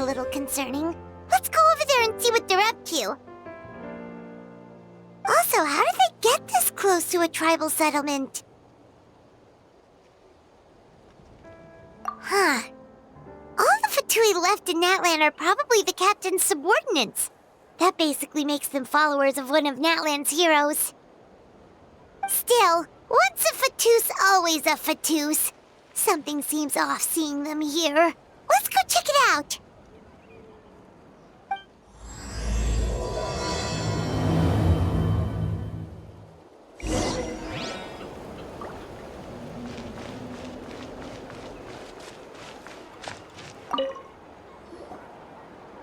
little concerning. Let's go over there and see what they're up to. Also, how did they get this close to a tribal settlement? Huh. All the Fatui left in Natlan are probably the captain's subordinates. That basically makes them followers of one of Natlan's heroes. Still, once a Fatoos, always a Fatoos. Something seems off seeing them here. Let's go check it out.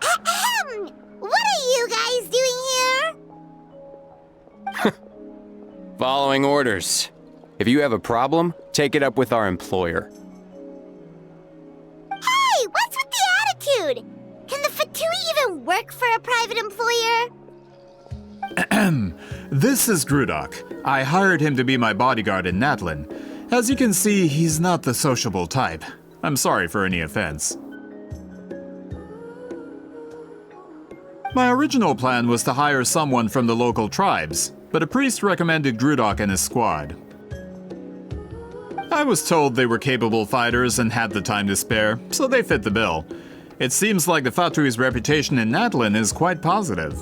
Ahem! What are you guys doing here? Following orders. If you have a problem, take it up with our employer. Hey, what's with the attitude? Can the Fatui even work for a private employer? This is Grudok. I hired him to be my bodyguard in Natlan. As you can see, he's not the sociable type. I'm sorry for any offense. My original plan was to hire someone from the local tribes, but a priest recommended Grudok and his squad. I was told they were capable fighters and had the time to spare, so they fit the bill. It seems like the Fatui's reputation in Natlan is quite positive.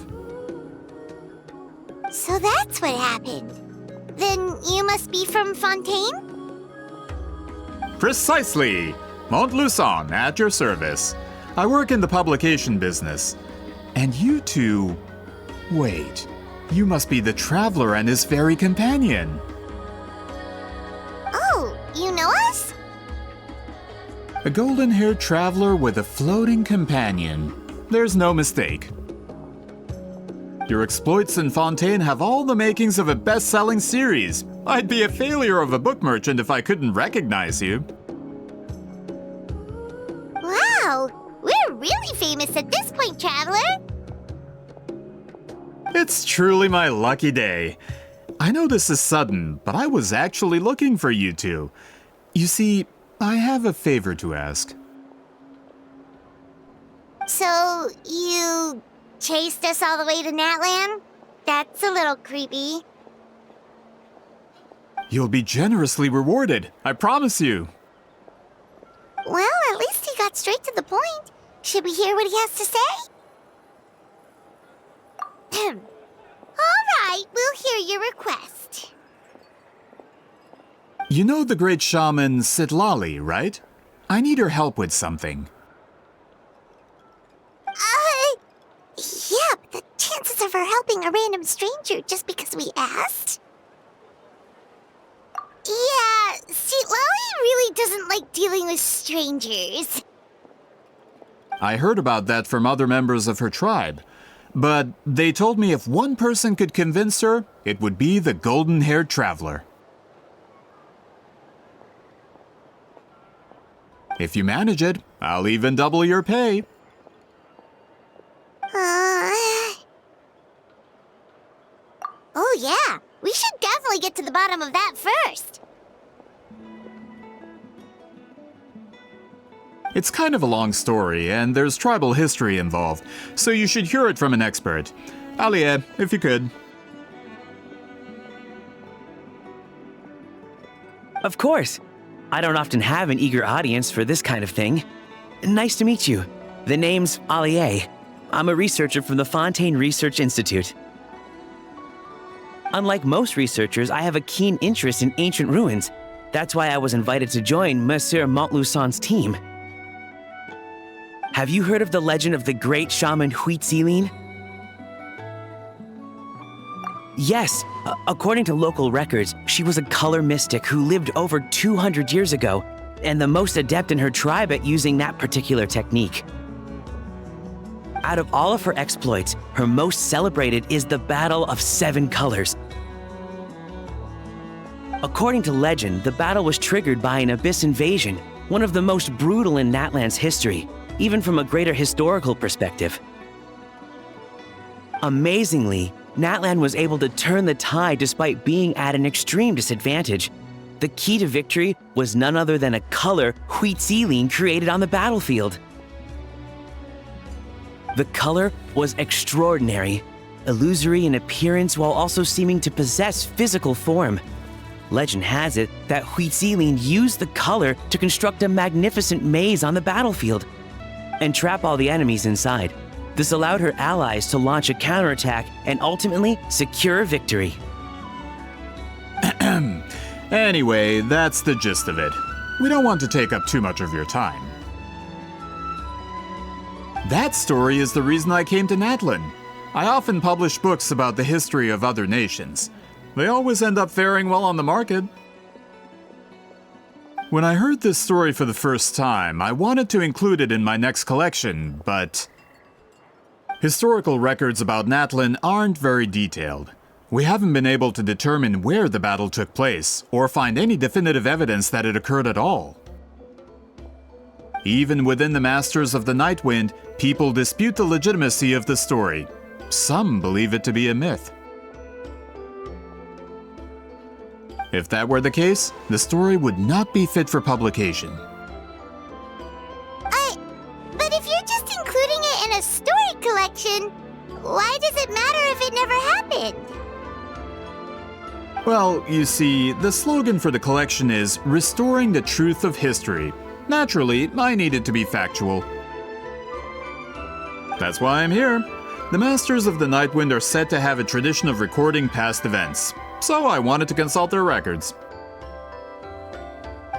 So that's what happened. Then you must be from Fontaine? Precisely! Montluçon, at your service. I work in the publication business. And you two... Wait, you must be the traveler and his fairy companion. Oh, you know us? A golden-haired traveler with a floating companion. There's no mistake. Your exploits in Fontaine have all the makings of a best-selling series. I'd be a failure of a book merchant if I couldn't recognize you. Wow, we're really famous at this point, traveler. It's truly my lucky day. I know this is sudden, but I was actually looking for you two. You see, I have a favor to ask. So, you chased us all the way to Natlan? That's a little creepy. You'll be generously rewarded, I promise you. Well, at least he got straight to the point. Should we hear what he has to say? All right, we'll hear your request. You know the great shaman Citlali, right? I need her help with something. Yeah, but the chances of her helping a random stranger just because we asked? Yeah, Citlali really doesn't like dealing with strangers. I heard about that from other members of her tribe. But they told me if one person could convince her, it would be the golden-haired traveler. If you manage it, I'll even double your pay. Oh yeah, we should definitely get to the bottom of that first. It's kind of a long story, and there's tribal history involved, so you should hear it from an expert. Alie, if you could. Of course. I don't often have an eager audience for this kind of thing. Nice to meet you. The name's Alie. I'm a researcher from the Fontaine Research Institute. Unlike most researchers, I have a keen interest in ancient ruins. That's why I was invited to join Monsieur Montluçon's team. Have you heard of the legend of the great shaman Citlali? Yes, according to local records, she was a color mystic who lived over 200 years ago, and the most adept in her tribe at using that particular technique. Out of all of her exploits, her most celebrated is the Battle of 7 Colors. According to legend, the battle was triggered by an abyss invasion, one of the most brutal in Natlan's history, even from a greater historical perspective. Amazingly, Natlan was able to turn the tide despite being at an extreme disadvantage. The key to victory was none other than a color Citlali created on the battlefield. The color was extraordinary, illusory in appearance while also seeming to possess physical form. Legend has it that Citlali used the color to construct a magnificent maze on the battlefield and trap all the enemies inside. This allowed her allies to launch a counterattack and ultimately secure victory. Anyway, that's the gist of it. We don't want to take up too much of your time. That story is the reason I came to Natlan. I often publish books about the history of other nations. They always end up faring well on the market. When I heard this story for the first time, I wanted to include it in my next collection, but historical records about Natlan aren't very detailed. We haven't been able to determine where the battle took place, or find any definitive evidence that it occurred at all. Even within the Masters of the Nightwind, people dispute the legitimacy of the story. Some believe it to be a myth. If that were the case, the story would not be fit for publication. But if you're just including it in a story collection, why does it matter if it never happened? Well, you see, the slogan for the collection is Restoring the Truth of History. Naturally, I need it to be factual. That's why I'm here. The Masters of the Nightwind are said to have a tradition of recording past events, so I wanted to consult their records.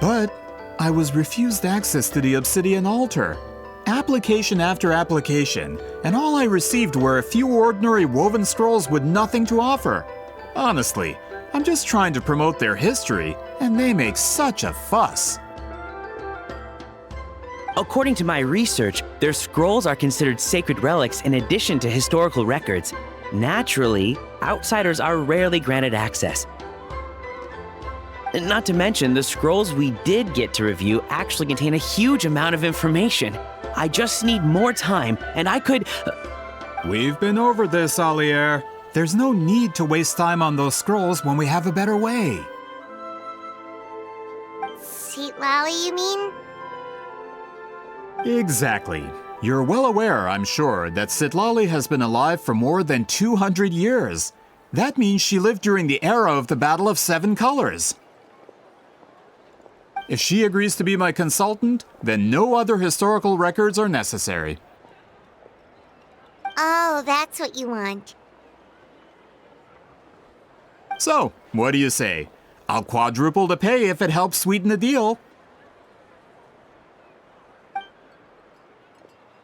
But I was refused access to the Obsidian Altar. Application after application, and all I received were a few ordinary woven scrolls with nothing to offer. Honestly, I'm just trying to promote their history, and they make such a fuss. According to my research, their scrolls are considered sacred relics in addition to historical records. Naturally, outsiders are rarely granted access. Not to mention, the scrolls we did get to review actually contain a huge amount of information. I just need more time, and I could... We've been over this, Alier. There's no need to waste time on those scrolls when we have a better way. Citlali, you mean? Exactly. You're well aware, I'm sure, that Citlali has been alive for more than 200 years. That means she lived during the era of the Battle of Seven Colors. If she agrees to be my consultant, then no other historical records are necessary. Oh, that's what you want. So, what do you say? I'll quadruple the pay if it helps sweeten the deal.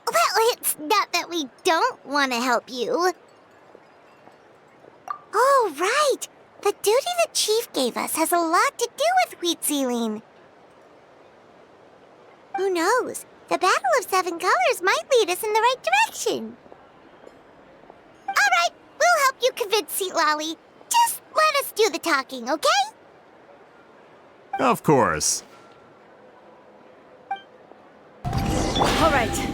Well, it's not that we don't want to help you. Oh, right. The duty the chief gave us has a lot to do with Citlali. Who knows? The Battle of Seven Colors might lead us in the right direction. All right, we'll help you convince Citlali. Just let us do the talking, okay? Of course. All right.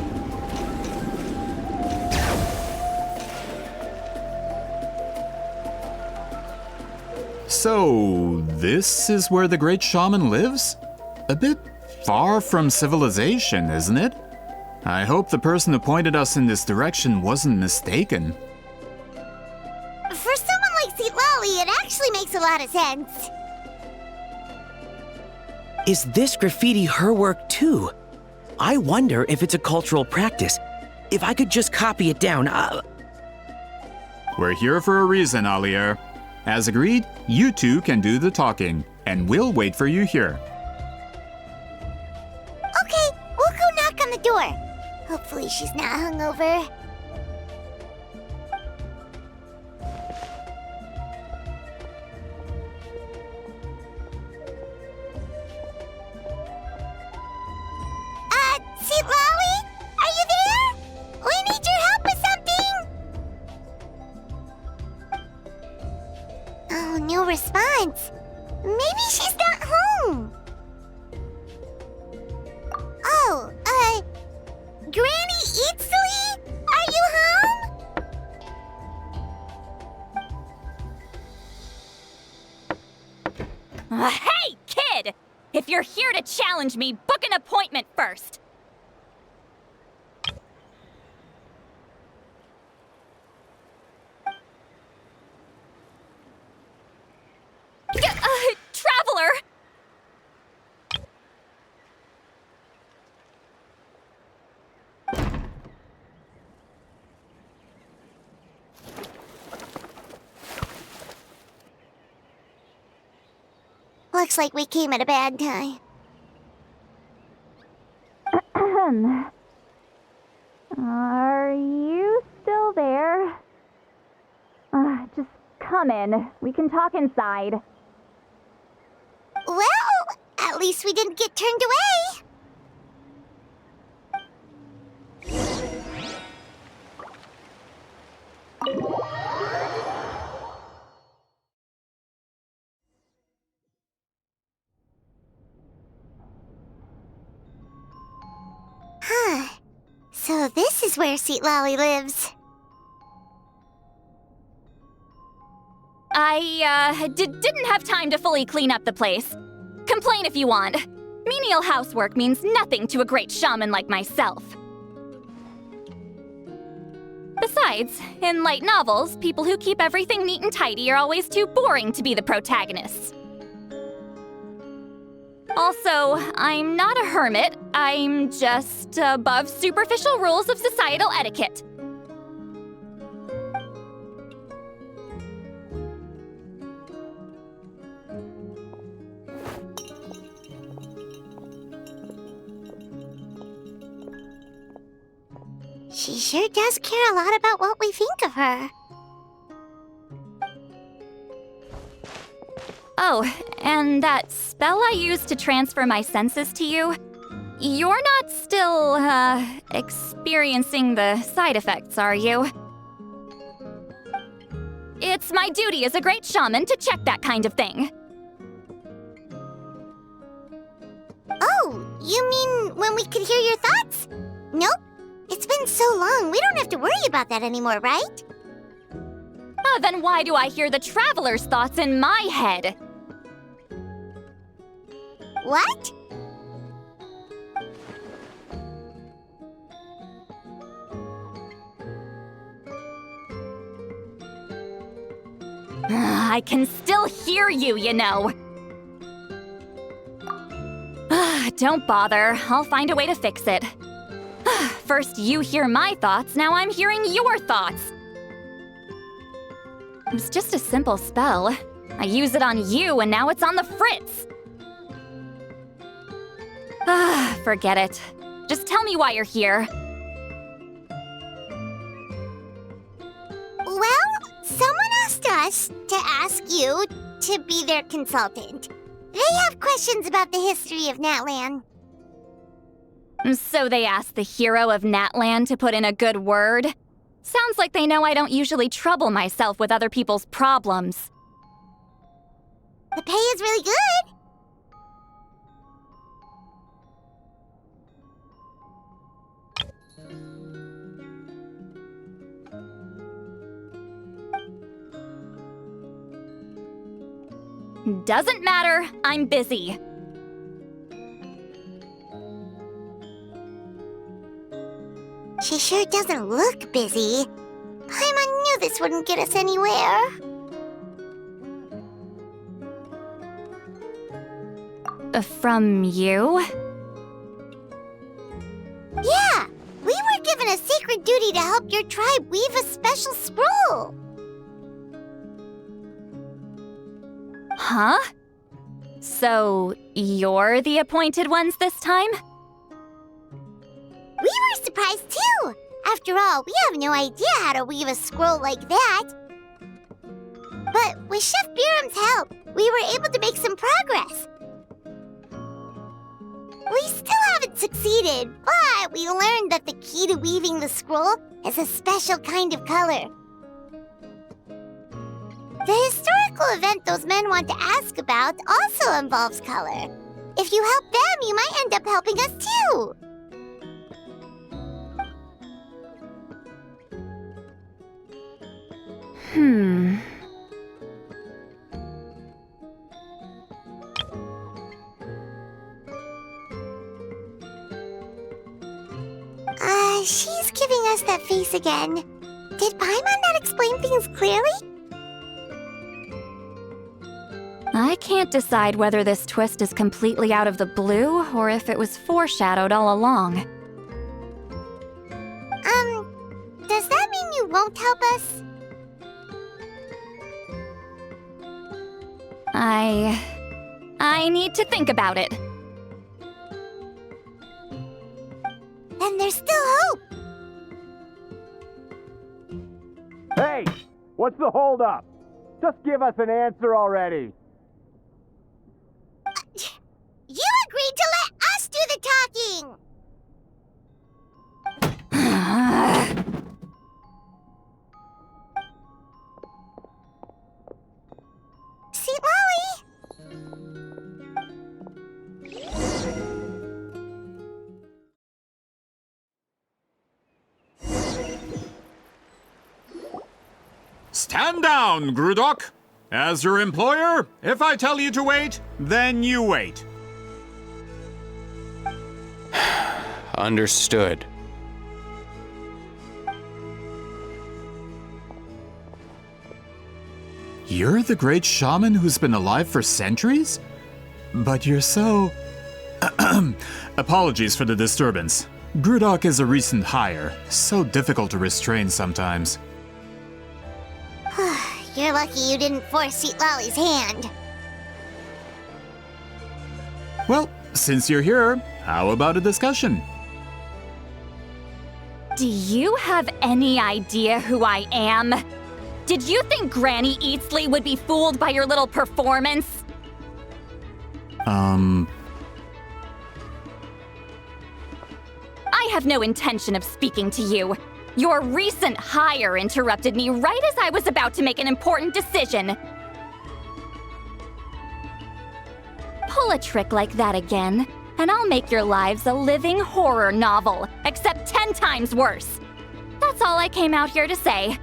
So, this is where the great shaman lives? A bit far from civilization, isn't it? I hope the person who pointed us in this direction wasn't mistaken. For someone like Citlali, it actually makes a lot of sense. Is this graffiti her work too? I wonder if it's a cultural practice. If I could just copy it down, We're here for a reason, Alier. As agreed, you two can do the talking, and we'll wait for you here. Okay, we'll go knock on the door. Hopefully she's not hungover. Citlali? Are you there? We need your help with something! Oh, no response. Maybe she's not home. Oh, Granny Citlali? Are you home? Hey, kid! If you're here to challenge me, book an appointment first. Looks like we came at a bad time. Are you still there? Just come in. We can talk inside. Well, at least we didn't get turned away. Huh. So this is where Citlali lives. I didn't have time to fully clean up the place. Complain if you want. Menial housework means nothing to a great shaman like myself. Besides, in light novels, people who keep everything neat and tidy are always too boring to be the protagonists. Also, I'm not a hermit. I'm just above superficial rules of societal etiquette. She sure does care a lot about what we think of her. Oh, and that spell I used to transfer my senses to you? You're not still, experiencing the side effects, are you? It's my duty as a great shaman to check that kind of thing. Oh, you mean when we could hear your thoughts? Nope. It's been so long, we don't have to worry about that anymore, right? Then why do I hear the traveler's thoughts in my head? What? I can still hear you, you know. Don't bother. I'll find a way to fix it. First you hear my thoughts, now I'm hearing your thoughts. It was just a simple spell. I use it on you and now it's on the fritz. Forget it. Just tell me why you're here. Well, someone asked us to ask you to be their consultant. They have questions about the history of Natlan. So they asked the hero of Natlan to put in a good word? Sounds like they know I don't usually trouble myself with other people's problems. The pay is really good. Doesn't matter, I'm busy. She sure doesn't look busy. Paimon knew this wouldn't get us anywhere. From you? Yeah, we were given a sacred duty to help your tribe weave a special scroll. Huh? So, you're the appointed ones this time? We were surprised too! After all, we have no idea how to weave a scroll like that. But with Chef Biram's help, we were able to make some progress. We still haven't succeeded, but we learned that the key to weaving the scroll is a special kind of color. The historical event those men want to ask about also involves color. If you help them, you might end up helping us too. She's giving us that face again. Did Paimon not explain things clearly? I can't decide whether this twist is completely out of the blue or if it was foreshadowed all along. Does that mean you won't help us? I need to think about it. And there's still hope. Hey! What's the holdup? Just give us an answer already. You agreed to let us do the talking. Citlali? Stand down, Grudok. As your employer, if I tell you to wait, then you wait. Understood. You're the great shaman who's been alive for centuries? But you're so... Apologies for the disturbance. Grudok is a recent hire, so difficult to restrain sometimes. You're lucky you didn't force Citlali's hand. Well, since you're here, how about a discussion? Do you have any idea who I am? Did you think Granny Eatsley would be fooled by your little performance? I have no intention of speaking to you. Your recent hire interrupted me right as I was about to make an important decision. Pull a trick like that again, and I'll make your lives a living horror novel, except 10 times worse. That's all I came out here to say.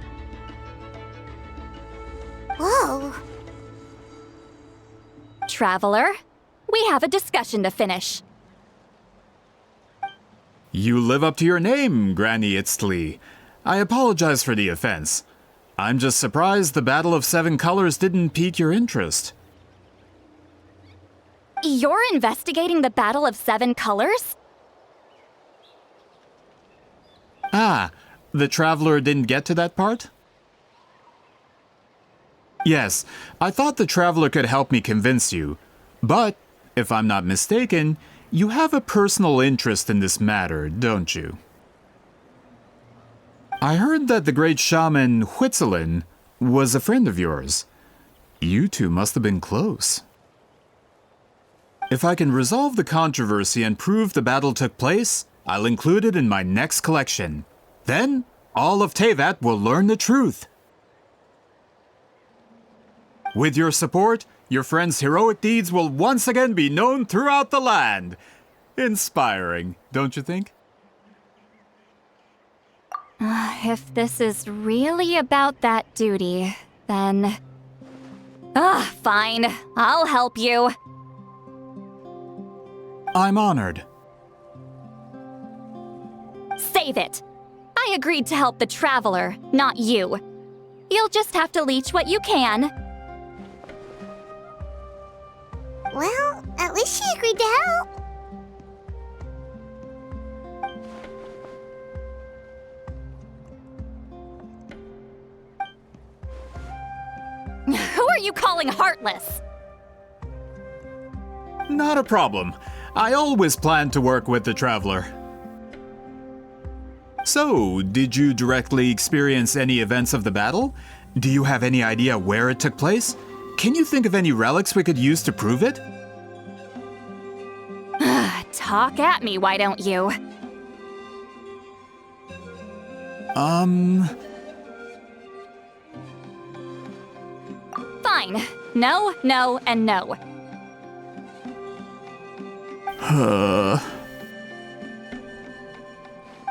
Whoa. Traveler, we have a discussion to finish. You live up to your name, Granny Itztli. I apologize for the offense. I'm just surprised the Battle of Seven Colors didn't pique your interest. You're investigating the Battle of Seven Colors? Ah, the Traveler didn't get to that part? Yes, I thought the Traveler could help me convince you. But, if I'm not mistaken, you have a personal interest in this matter, don't you? I heard that the great shaman Huitzilin was a friend of yours. You two must have been close. If I can resolve the controversy and prove the battle took place, I'll include it in my next collection. Then, all of Teyvat will learn the truth. With your support, your friend's heroic deeds will once again be known throughout the land. Inspiring, don't you think? If this is really about that duty, then... fine. I'll help you. I'm honored. Save it. I agreed to help the Traveler, not you. You'll just have to leech what you can. Well, at least she agreed to help. Who are you calling heartless? Not a problem. I always planned to work with the Traveler. So, did you directly experience any events of the battle? Do you have any idea where it took place? Can you think of any relics we could use to prove it? Talk at me, why don't you? Fine. No, no, and no.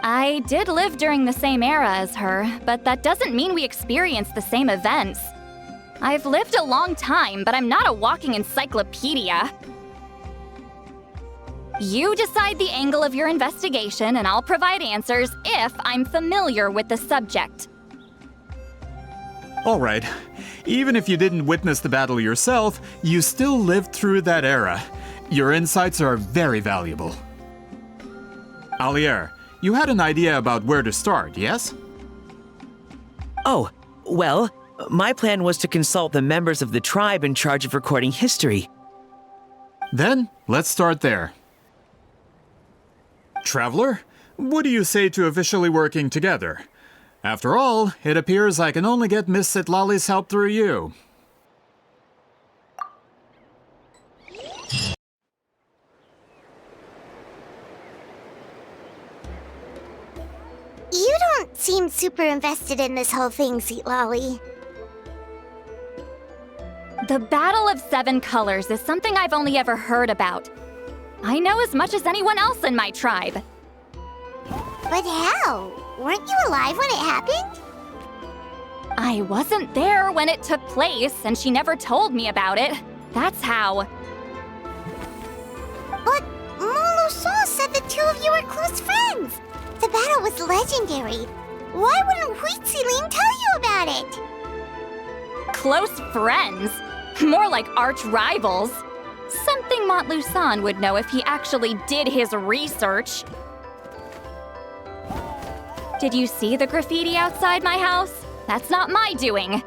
I did live during the same era as her, but that doesn't mean we experienced the same events. I've lived a long time, but I'm not a walking encyclopedia. You decide the angle of your investigation, and I'll provide answers if I'm familiar with the subject. All right. Even if you didn't witness the battle yourself, you still lived through that era. Your insights are very valuable. Alier, you had an idea about where to start, yes? Oh, well, my plan was to consult the members of the tribe in charge of recording history. Then, let's start there. Traveler, what do you say to officially working together? After all, it appears I can only get Miss Citlali's help through you. You don't seem super invested in this whole thing, Citlali. The Battle of Seven Colors is something I've only ever heard about. I know as much as anyone else in my tribe. But how? Weren't you alive when it happened? I wasn't there when it took place, and she never told me about it. That's how. But Moluso said the two of you were close friends. The battle was legendary. Why wouldn't Huitziling tell you about it? Close friends? More like arch rivals. Something Montluçon would know if he actually did his research. Did you see the graffiti outside my house? That's not my doing.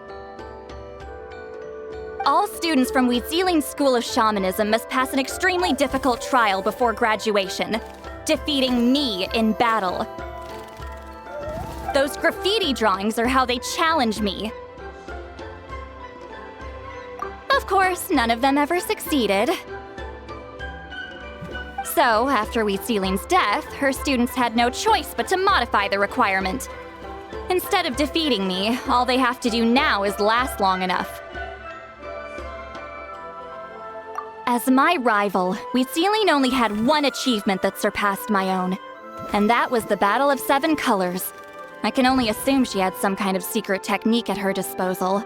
All students from Huitziling's School of Shamanism must pass an extremely difficult trial before graduation, defeating me in battle. Those graffiti drawings are how they challenge me. Of course, none of them ever succeeded. So, after Huitziling's death, her students had no choice but to modify the requirement. Instead of defeating me, all they have to do now is last long enough. As my rival, Huitziling only had one achievement that surpassed my own, and that was the Battle of Seven Colors. I can only assume she had some kind of secret technique at her disposal.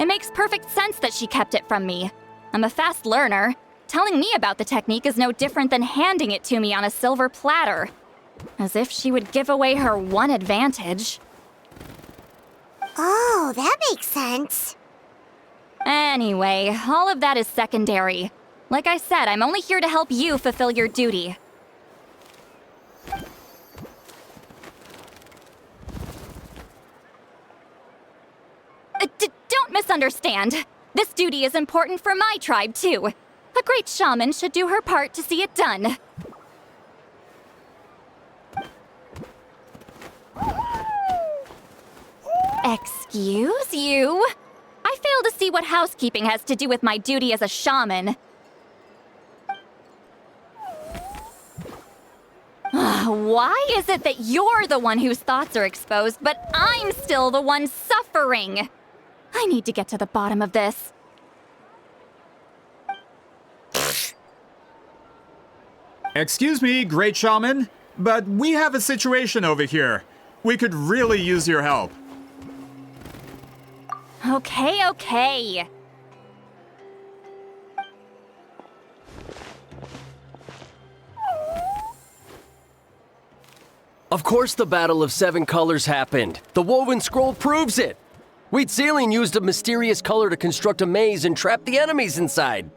It makes perfect sense that she kept it from me. I'm a fast learner. Telling me about the technique is no different than handing it to me on a silver platter. As if she would give away her one advantage. Oh, that makes sense. Anyway, all of that is secondary. Like I said, I'm only here to help you fulfill your duty. Don't misunderstand. This duty is important for my tribe, too. A great shaman should do her part to see it done. Excuse you? I fail to see what housekeeping has to do with my duty as a shaman. Why is it that you're the one whose thoughts are exposed, but I'm still the one suffering? I need to get to the bottom of this. Excuse me, great shaman, but we have a situation over here. We could really use your help. Okay. Of course the Battle of Seven Colors happened. The woven scroll proves it. Huitziling used a mysterious color to construct a maze and trap the enemies inside.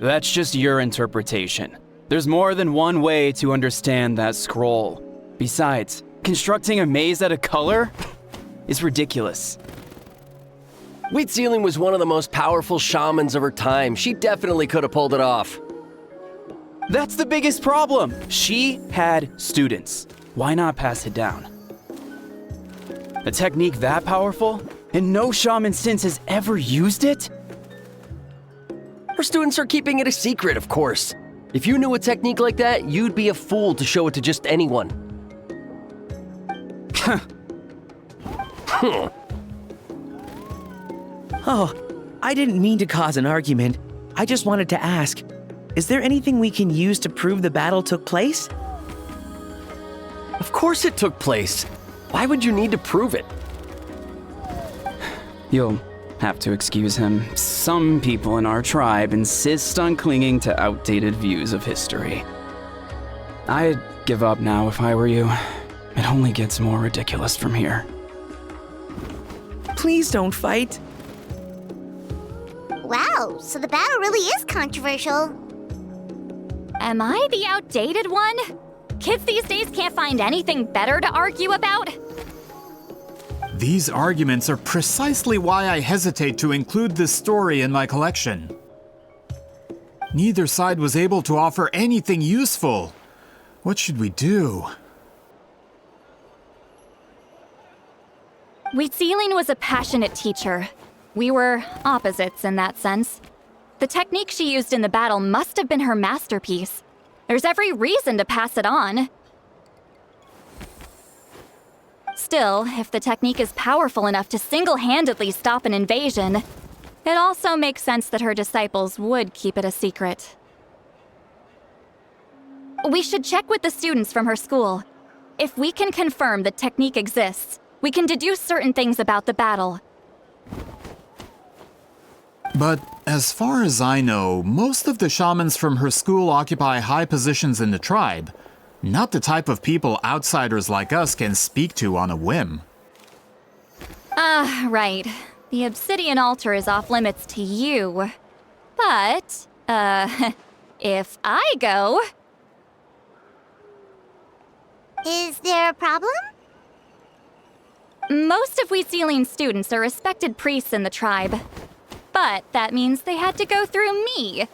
That's just your interpretation. There's more than one way to understand that scroll. Besides, constructing a maze out of color is ridiculous. Huitziling was one of the most powerful shamans of her time. She definitely could have pulled it off. That's the biggest problem. She had students. Why not pass it down? A technique that powerful, and no shaman since has ever used it? Her students are keeping it a secret, of course. If you knew a technique like that, you'd be a fool to show it to just anyone. Oh, I didn't mean to cause an argument. I just wanted to ask, is there anything we can use to prove the battle took place? Of course it took place. Why would you need to prove it? You'll have to excuse him. Some people in our tribe insist on clinging to outdated views of history. I'd give up now if I were you. It only gets more ridiculous from here. Please don't fight. Wow, so the battle really is controversial. Am I the outdated one? Kids these days can't find anything better to argue about? These arguments are precisely why I hesitate to include this story in my collection. Neither side was able to offer anything useful. What should we do? Celine was a passionate teacher. We were opposites in that sense. The technique she used in the battle must have been her masterpiece. There's every reason to pass it on. Still, if the technique is powerful enough to single-handedly stop an invasion, it also makes sense that her disciples would keep it a secret. We should check with the students from her school. If we can confirm the technique exists, we can deduce certain things about the battle. But as far as I know, most of the shamans from her school occupy high positions in the tribe. Not the type of people outsiders like us can speak to on a whim. Right. The obsidian altar is off limits to you. But, if I go... Is there a problem? Most of Celine's students are respected priests in the tribe. But that means they had to go through me.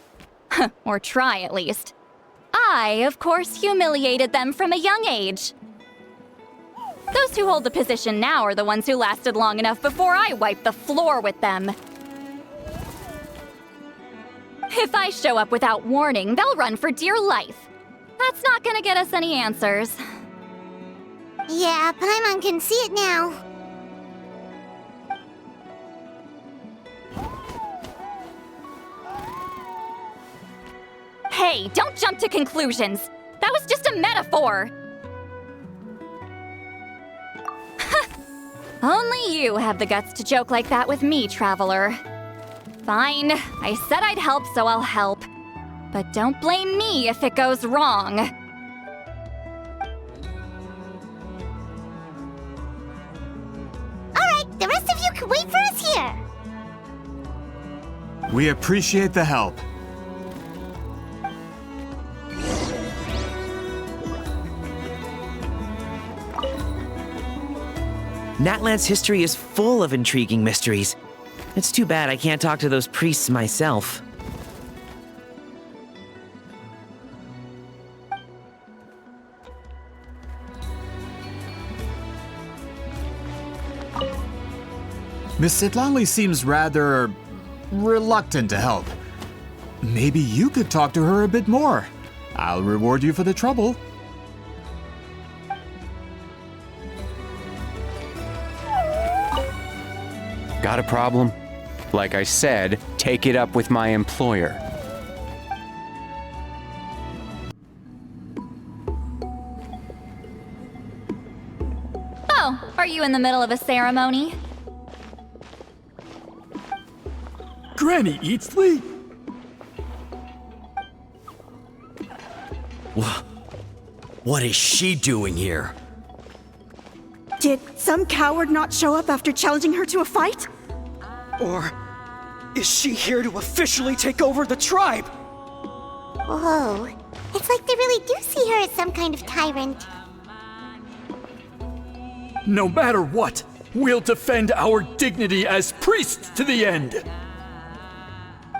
Or try, at least. I, of course, humiliated them from a young age. Those who hold the position now are the ones who lasted long enough before I wiped the floor with them. If I show up without warning, they'll run for dear life. That's not gonna get us any answers. Yeah, Paimon can see it now. Hey, don't jump to conclusions. That was just a metaphor. Only you have the guts to joke like that with me, Traveler. Fine, I said I'd help, so I'll help. But don't blame me if it goes wrong. Alright, the rest of you can wait for us here. We appreciate the help. Natlan's history is full of intriguing mysteries. It's too bad I can't talk to those priests myself. Miss Citlali seems rather reluctant to help. Maybe you could talk to her a bit more. I'll reward you for the trouble. Got a problem? Like I said, take it up with my employer. Oh, are you in the middle of a ceremony? Granny Citlali? What is she doing here? Did some coward not show up after challenging her to a fight? Or is she here to officially take over the tribe? Whoa. It's like they really do see her as some kind of tyrant. No matter what, we'll defend our dignity as priests to the end.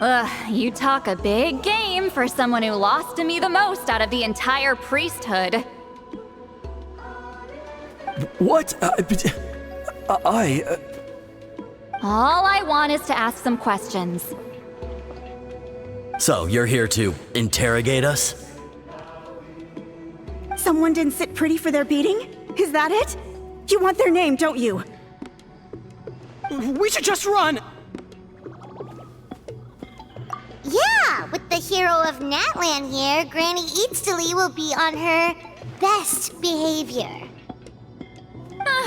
Ugh, you talk a big game for someone who lost to me the most out of the entire priesthood. What? All I want is to ask some questions. So, you're here to interrogate us? Someone didn't sit pretty for their beating? Is that it? You want their name, don't you? We should just run! Yeah, with the hero of Natlan here, Granny Citlali will be on her best behavior.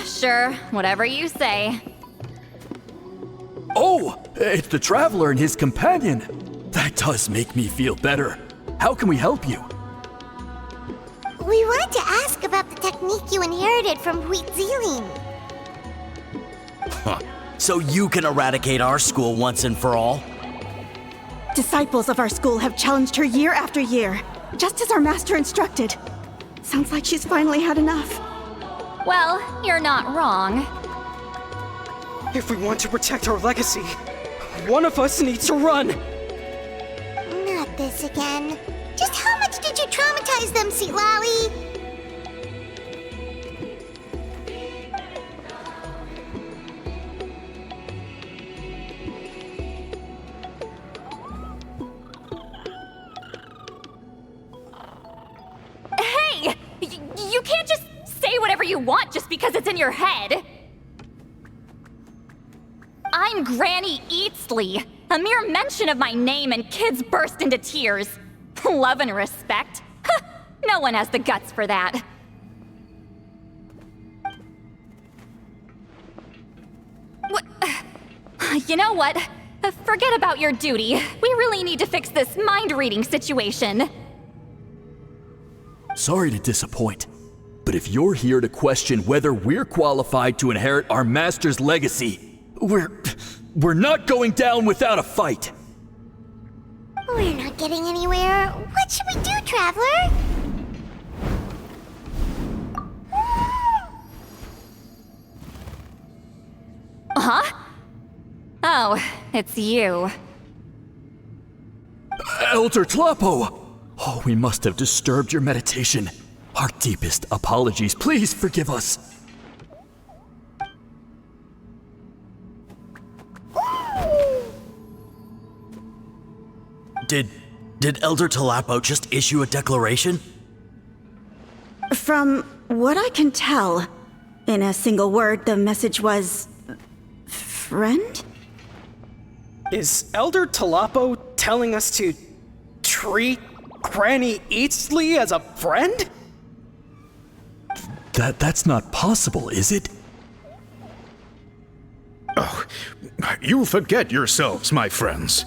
Sure, whatever you say. Oh, it's the Traveler and his companion. That does make me feel better. How can we help you? We wanted to ask about the technique you inherited from Zephyrlock. Huh. So you can eradicate our school once and for all? Disciples of our school have challenged her year after year, just as our master instructed. Sounds like she's finally had enough. Well, you're not wrong. If we want to protect our legacy, one of us needs to run. Not this this again. Just how much did you traumatize them, Citlali? Hey! You can't just say whatever you want just because it's in your head. I'm Granny Eatsley. A mere mention of my name and kids burst into tears. Love and respect? No one has the guts for that. What? You know what? Forget about your duty. We really need to fix this mind-reading situation. Sorry to disappoint, but if you're here to question whether we're qualified to inherit our master's legacy, we're not going down without a fight. We're not getting anywhere. What should we do, Traveler? Huh? Oh, it's you. Elder Tlapo! Oh, we must have disturbed your meditation. Our deepest apologies. Please forgive us. Did Elder Tlapo just issue a declaration? From what I can tell, in a single word, the message was... friend? Is Elder Tlapo telling us to treat Granny Eatsley as a friend? That's not possible, is it? Oh, you forget yourselves, my friends.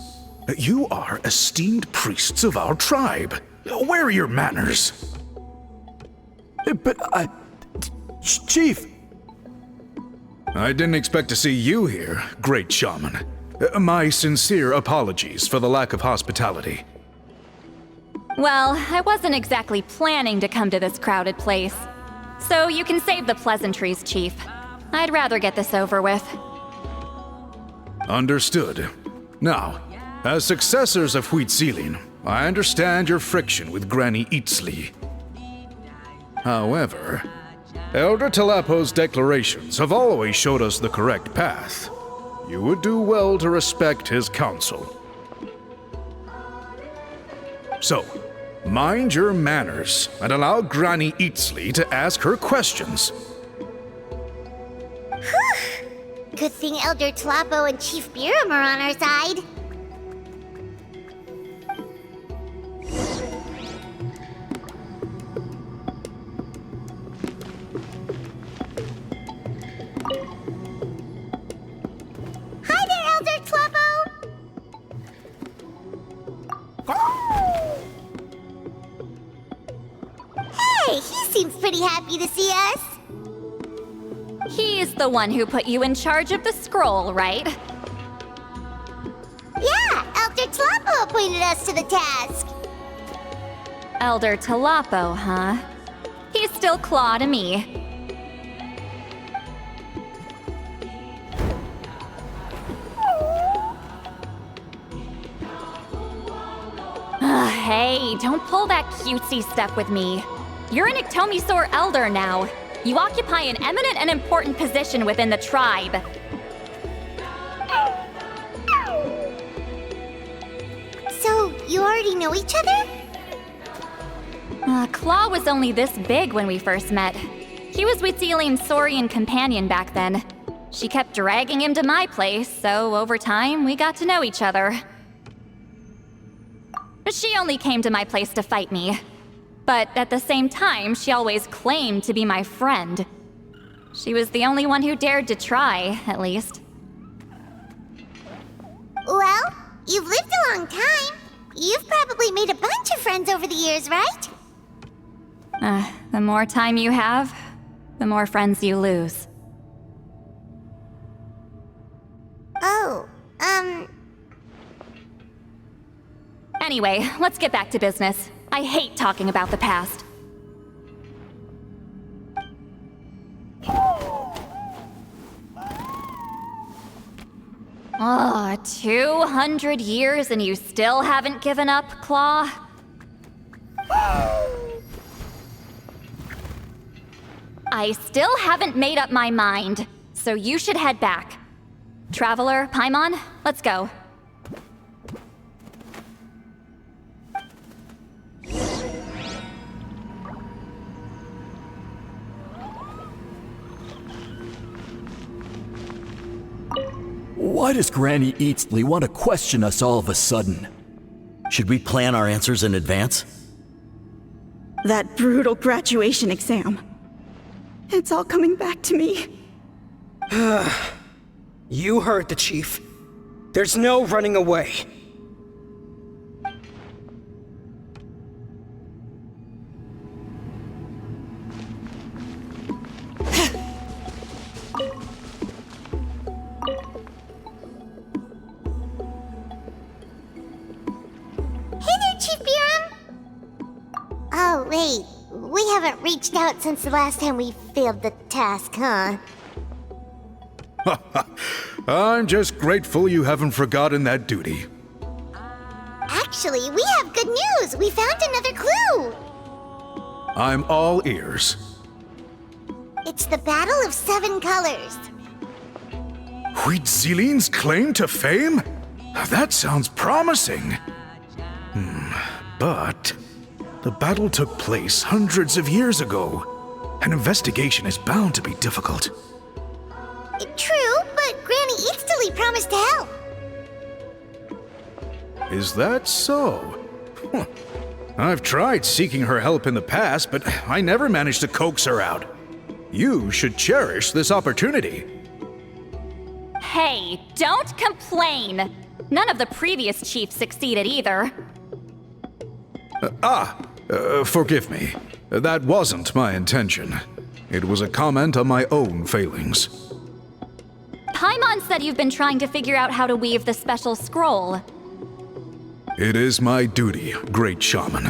You are esteemed priests of our tribe. Where are your manners? But Chief! I didn't expect to see you here, great shaman. My sincere apologies for the lack of hospitality. Well, I wasn't exactly planning to come to this crowded place. So you can save the pleasantries, Chief. I'd rather get this over with. Understood. Now, as successors of Huitzilin, I understand your friction with Granny Eatsley. However, Elder Tlapo's declarations have always showed us the correct path. You would do well to respect his counsel. So, mind your manners and allow Granny Eatsley to ask her questions. Good thing Elder Tlapo and Chief Biram are on our side. Hi there, Elder Tlapo! Hey, he seems pretty happy to see us. He's the one who put you in charge of the scroll, right? Yeah, Elder Tlapo appointed us to the task. Elder Tlapo, huh? He's still Claw to me. Hey, don't pull that cutesy stuff with me. You're an Iktomisaur Elder now. You occupy an eminent and important position within the tribe. So, you already know each other? Claw was only this big when we first met. He was Huitzilin's Saurian companion back then. She kept dragging him to my place, so over time, we got to know each other. She only came to my place to fight me. But at the same time, she always claimed to be my friend. She was the only one who dared to try, at least. Well, you've lived a long time. You've probably made a bunch of friends over the years, right? The more time you have, the more friends you lose. Oh, Anyway, let's get back to business. I hate talking about the past. 200 years and you still haven't given up, Claw? I still haven't made up my mind, so you should head back. Traveler, Paimon, let's go. Why does Granny Eatsley want to question us all of a sudden? Should we plan our answers in advance? That brutal graduation exam. It's all coming back to me. You heard the chief. There's no running away. Oh, wait. We haven't reached out since the last time we failed the task, huh? I'm just grateful you haven't forgotten that duty. Actually, we have good news! We found another clue! I'm all ears. It's the Battle of 7 Colors. Huitzilin's claim to fame? That sounds promising. But the battle took place hundreds of years ago. An investigation is bound to be difficult. True, but Granny Eatsley promised to help. Is that so? Huh. I've tried seeking her help in the past, but I never managed to coax her out. You should cherish this opportunity. Hey, don't complain! None of the previous chiefs succeeded either. Forgive me. That wasn't my intention. It was a comment on my own failings. Paimon said you've been trying to figure out how to weave the special scroll. It is my duty, great shaman.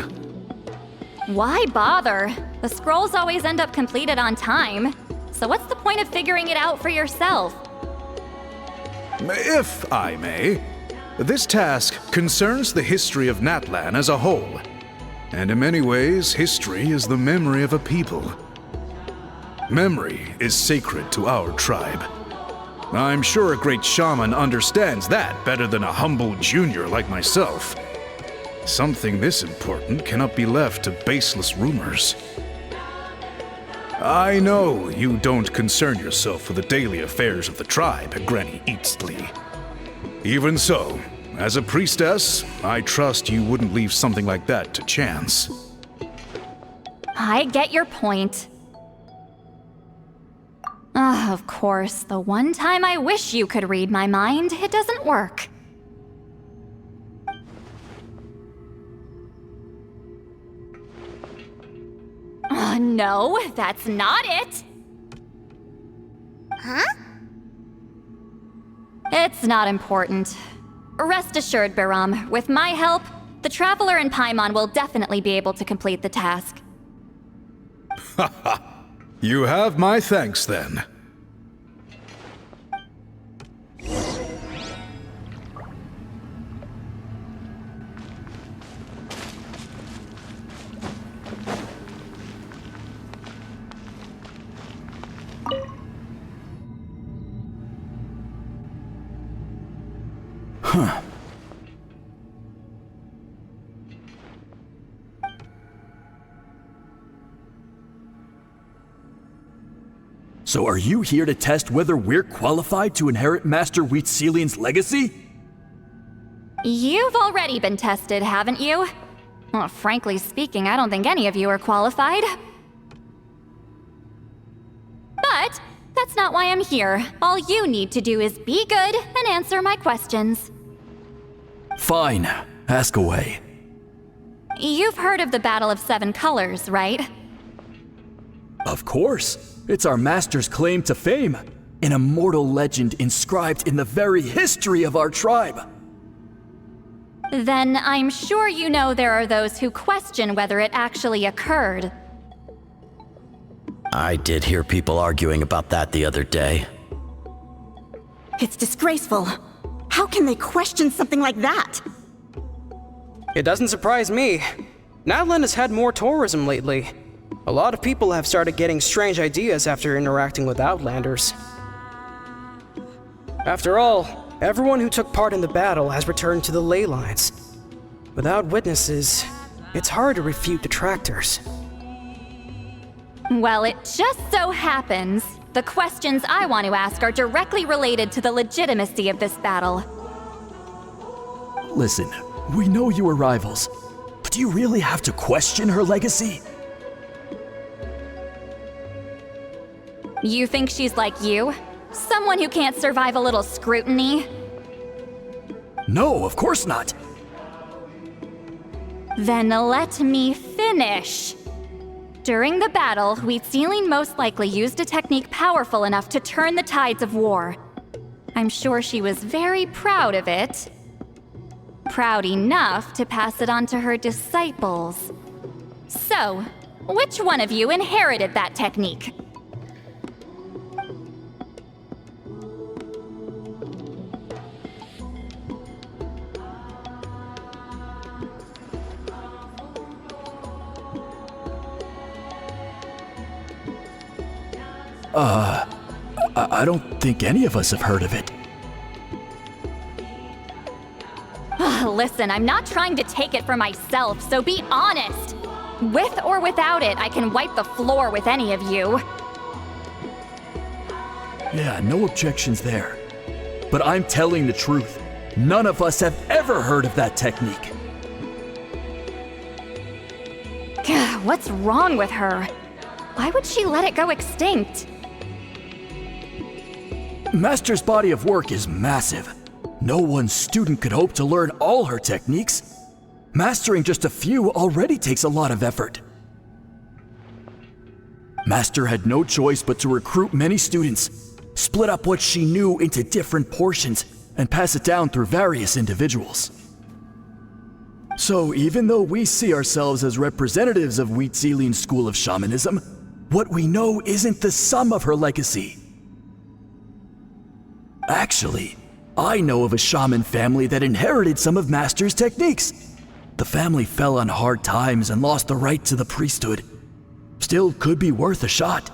Why bother? The scrolls always end up completed on time. So what's the point of figuring it out for yourself? If I may, this task concerns the history of Natlan as a whole. And in many ways, history is the memory of a people. Memory is sacred to our tribe. I'm sure a great shaman understands that better than a humble junior like myself. Something this important cannot be left to baseless rumors. I know you don't concern yourself with the daily affairs of the tribe, Granny Eatsley. Even so, as a priestess, I trust you wouldn't leave something like that to chance. I get your point. Of course, the one time I wish you could read my mind, it doesn't work. No, that's not it! Huh? It's not important. Rest assured, Biram, with my help, the Traveler and Paimon will definitely be able to complete the task. You have my thanks, then. Huh. So are you here to test whether we're qualified to inherit Master Huitzilin's legacy? You've already been tested, haven't you? Well, frankly speaking, I don't think any of you are qualified. But that's not why I'm here. All you need to do is be good and answer my questions. Fine. Ask away. You've heard of the Battle of 7 Colors, right? Of course. It's our master's claim to fame. An immortal legend inscribed in the very history of our tribe. Then I'm sure you know there are those who question whether it actually occurred. I did hear people arguing about that the other day. It's disgraceful. How can they question something like that? It doesn't surprise me. Natlan has had more tourism lately. A lot of people have started getting strange ideas after interacting with Outlanders. After all, everyone who took part in the battle has returned to the ley lines. Without witnesses, it's hard to refute detractors. Well, it just so happens the questions I want to ask are directly related to the legitimacy of this battle. Listen, we know you were rivals, but do you really have to question her legacy? You think she's like you? Someone who can't survive a little scrutiny? No, of course not. Then let me finish. During the battle, Wheatsealing most likely used a technique powerful enough to turn the tides of war. I'm sure she was very proud of it. Proud enough to pass it on to her disciples. So, which one of you inherited that technique? I don't think any of us have heard of it. Listen, I'm not trying to take it for myself, so be honest. With or without it, I can wipe the floor with any of you. Yeah, no objections there. But I'm telling the truth. None of us have ever heard of that technique. What's wrong with her? Why would she let it go extinct? Master's body of work is massive. No one student could hope to learn all her techniques. Mastering just a few already takes a lot of effort. Master had no choice but to recruit many students, split up what she knew into different portions, and pass it down through various individuals. So even though we see ourselves as representatives of Wheatsealing's school of shamanism, what we know isn't the sum of her legacy. Actually, I know of a shaman family that inherited some of Master's techniques. The family fell on hard times and lost the right to the priesthood. Still could be worth a shot.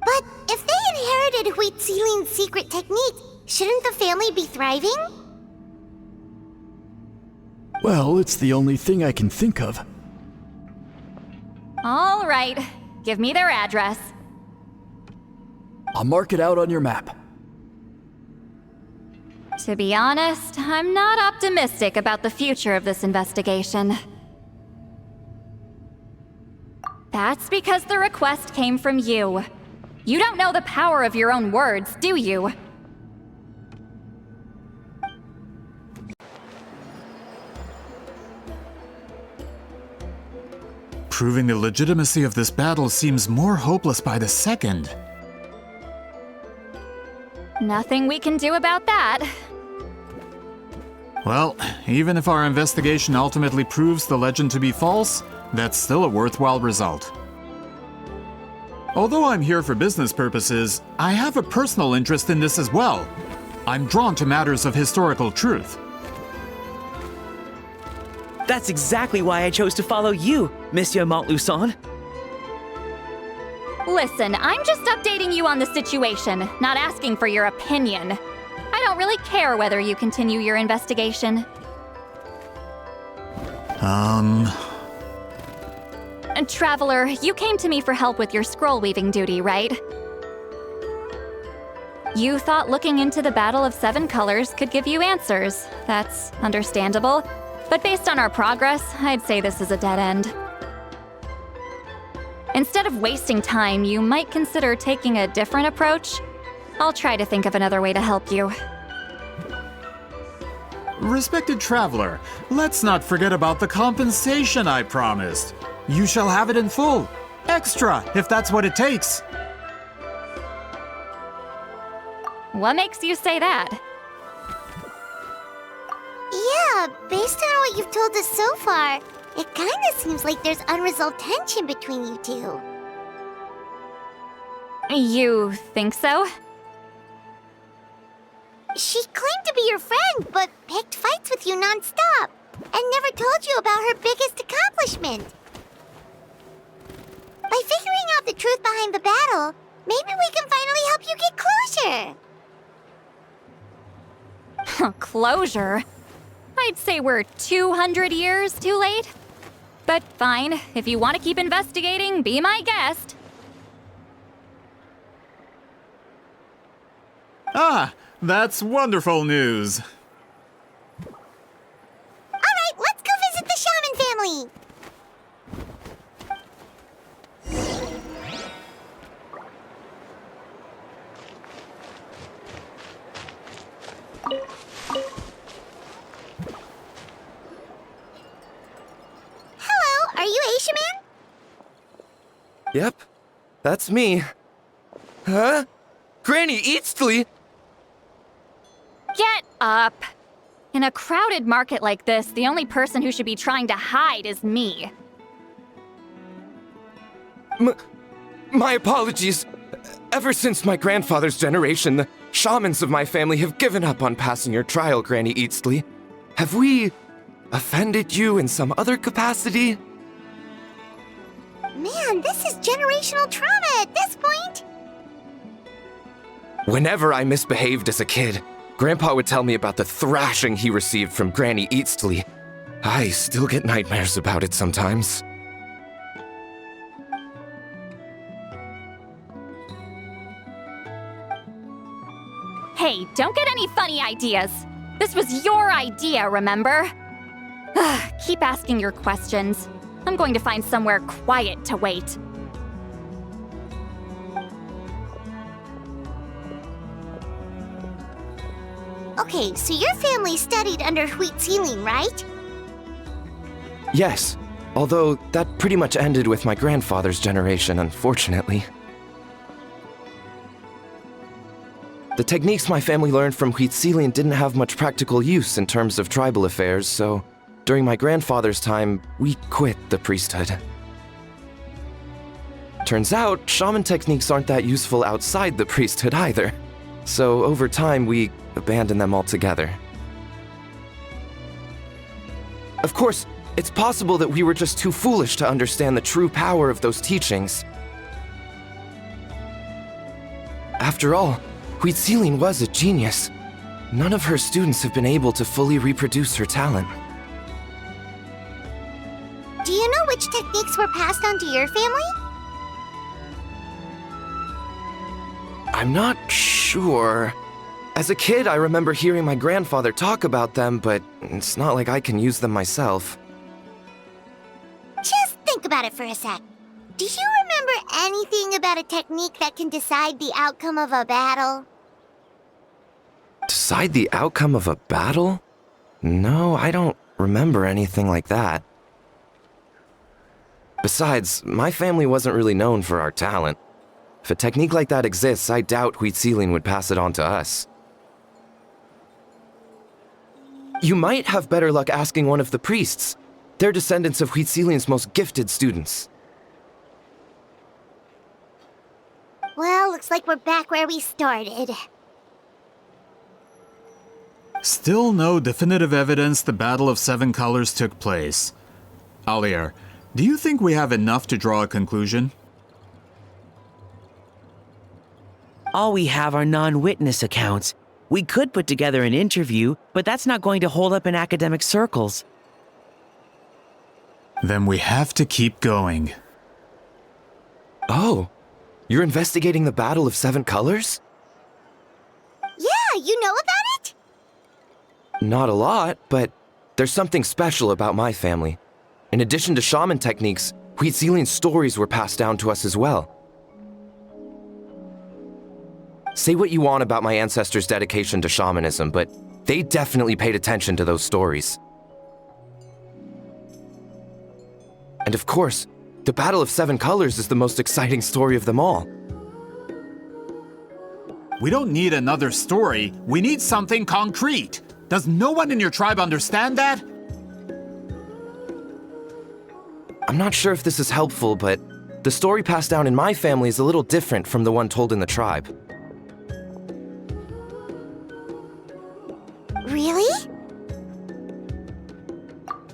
But if they inherited Wheatsealing's secret technique, shouldn't the family be thriving? Well, it's the only thing I can think of. All right, give me their address. I'll mark it out on your map. To be honest, I'm not optimistic about the future of this investigation. That's because the request came from you. You don't know the power of your own words, do you? Proving the legitimacy of this battle seems more hopeless by the second. Nothing we can do about that. Well, even if our investigation ultimately proves the legend to be false, that's still a worthwhile result. Although I'm here for business purposes, I have a personal interest in this as well. I'm drawn to matters of historical truth. That's exactly why I chose to follow you, Monsieur Montluçon. Listen, I'm just updating you on the situation, not asking for your opinion. I don't really care whether you continue your investigation. And Traveler, you came to me for help with your scroll weaving duty, right? You thought looking into the Battle of Seven Colors could give you answers. That's understandable. But based on our progress, I'd say this is a dead end. Instead of wasting time, you might consider taking a different approach. I'll try to think of another way to help you. Respected traveler, let's not forget about the compensation I promised. You shall have it in full. Extra, if that's what it takes. What makes you say that? Yeah, based on what you've told us so far, it kinda seems like there's unresolved tension between you two. You think so? She claimed to be your friend, but picked fights with you nonstop, and never told you about her biggest accomplishment. By figuring out the truth behind the battle, maybe we can finally help you get closure. Closure? I'd say we're 200 years too late. But fine, if you want to keep investigating, be my guest. Ah, that's wonderful news. Alright, let's go visit the shaman family! Hello, are you a shaman? Yep, that's me. Huh? Granny Eastly? Get up! In a crowded market like this, the only person who should be trying to hide is me. My apologies. Ever since my grandfather's generation, the shamans of my family have given up on passing your trial, Granny Eastly. Have we offended you in some other capacity? Man, this is generational trauma at this point! Whenever I misbehaved as a kid, Grandpa would tell me about the thrashing he received from Granny Eastly. I still get nightmares about it sometimes. Hey, don't get any funny ideas. This was your idea, remember? Keep asking your questions. I'm going to find somewhere quiet to wait. Okay, so your family studied under wheat ceiling, right? Yes, although that pretty much ended with my grandfather's generation, unfortunately. The techniques my family learned from wheat ceiling didn't have much practical use in terms of tribal affairs, so during my grandfather's time, we quit the priesthood. Turns out, shaman techniques aren't that useful outside the priesthood either. So over time, we abandoned them altogether. Of course, it's possible that we were just too foolish to understand the true power of those teachings. After all, Wheat Ceiling was a genius. None of her students have been able to fully reproduce her talent. Do you know which techniques were passed on to your family? I'm not sure. As a kid, I remember hearing my grandfather talk about them, but it's not like I can use them myself. Just think about it for a sec. Do you remember anything about a technique that can decide the outcome of a battle? Decide the outcome of a battle? No, I don't remember anything like that. Besides, my family wasn't really known for our talent. If a technique like that exists, I doubt Wheat Ceiling would pass it on to us. You might have better luck asking one of the priests. They're descendants of Wheat Ceiling's most gifted students. Well, looks like we're back where we started. Still no definitive evidence the Battle of Seven Colors took place. Alier, do you think we have enough to draw a conclusion? All we have are non-witness accounts. We could put together an interview, but that's not going to hold up in academic circles. Then we have to keep going. Oh, you're investigating the Battle of Seven Colors? Yeah, you know about it? Not a lot, but there's something special about my family. In addition to shaman techniques, Wheat Ceiling's stories were passed down to us as well. Say what you want about my ancestors' dedication to shamanism, but they definitely paid attention to those stories. And of course, the Battle of Seven Colors is the most exciting story of them all. We don't need another story. We need something concrete. Does no one in your tribe understand that? I'm not sure if this is helpful, but the story passed down in my family is a little different from the one told in the tribe.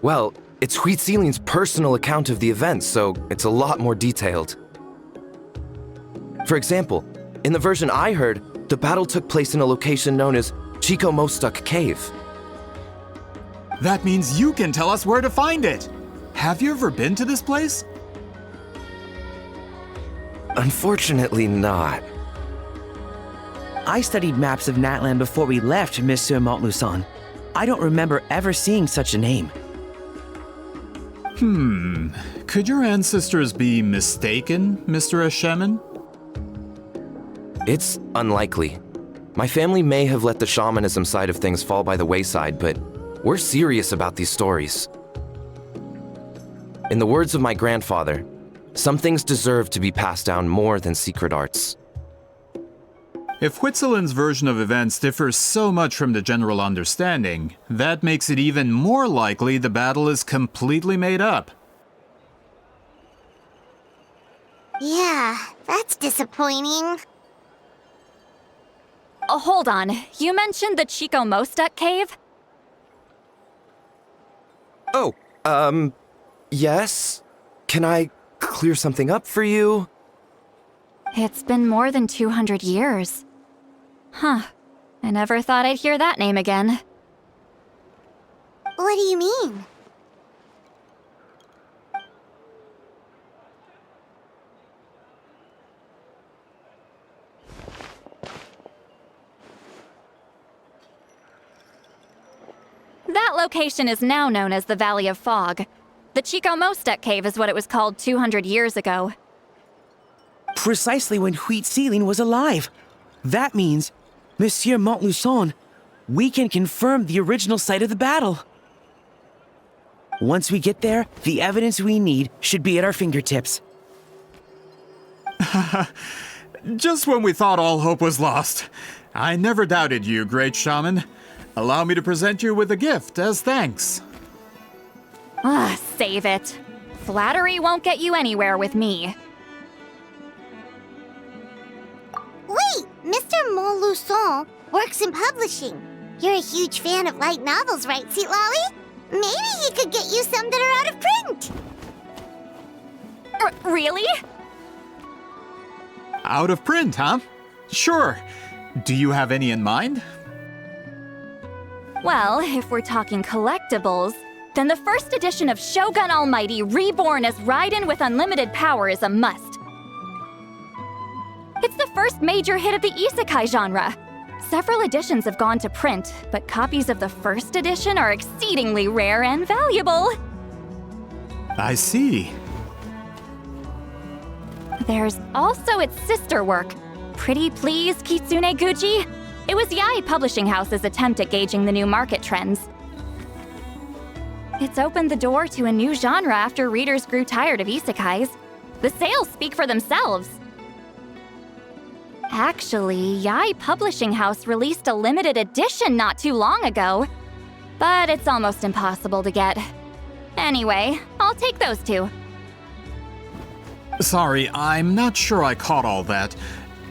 Well, it's Huitzilin's personal account of the event, so it's a lot more detailed. For example, in the version I heard, the battle took place in a location known as Chico Mostuk Cave. That means you can tell us where to find it. Have you ever been to this place? Unfortunately not. I studied maps of Natlan before we left, Monsieur Montluçon. I don't remember ever seeing such a name. Could your ancestors be mistaken, Mr. Ashemin? It's unlikely. My family may have let the shamanism side of things fall by the wayside, but we're serious about these stories. In the words of my grandfather, some things deserve to be passed down more than secret arts. If Huitzilin's version of events differs so much from the general understanding, that makes it even more likely the battle is completely made up. Yeah, that's disappointing. Oh, hold on. You mentioned the Chico Mostuk Cave? Oh, yes? Can I clear something up for you? It's been more than 200 years. Huh. I never thought I'd hear that name again. What do you mean? That location is now known as the Valley of Fog. The Chico Mostuk Cave is what it was called 200 years ago. Precisely when Huitzilin was alive. That means, Monsieur Montluçon, we can confirm the original site of the battle. Once we get there, the evidence we need should be at our fingertips. Just when we thought all hope was lost. I never doubted you, great shaman. Allow me to present you with a gift as thanks. Save it. Flattery won't get you anywhere with me. Wait, Mr. Montluçon works in publishing. You're a huge fan of light novels, right, Citlali? Maybe he could get you some that are out of print. Really? Out of print, huh? Sure. Do you have any in mind? Well, if we're talking collectibles, then the first edition of Shogun Almighty Reborn as Raiden with Unlimited Power is a must. It's the first major hit of the isekai genre. Several editions have gone to print, but copies of the first edition are exceedingly rare and valuable. I see. There's also its sister work, Pretty Please Kitsune Guji. It was Yae Publishing House's attempt at gauging the new market trends. It's opened the door to a new genre after readers grew tired of isekais. The sales speak for themselves. Actually, Yae Publishing House released a limited edition not too long ago, but it's almost impossible to get. Anyway, I'll take those two. Sorry, I'm not sure I caught all that.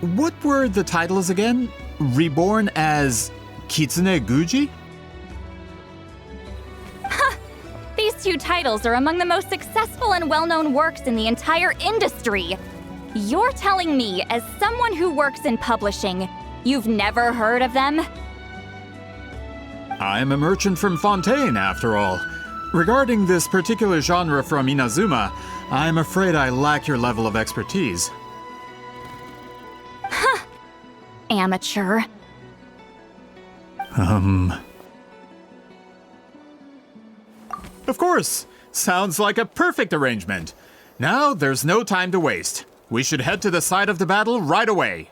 What were the titles again? Reborn as Kitsune Guji? These two titles are among the most successful and well-known works in the entire industry. You're telling me, as someone who works in publishing, you've never heard of them? I'm a merchant from Fontaine, after all. Regarding this particular genre from Inazuma, I'm afraid I lack your level of expertise. Amateur. Of course! Sounds like a perfect arrangement. Now, there's no time to waste. We should head to the site of the battle right away.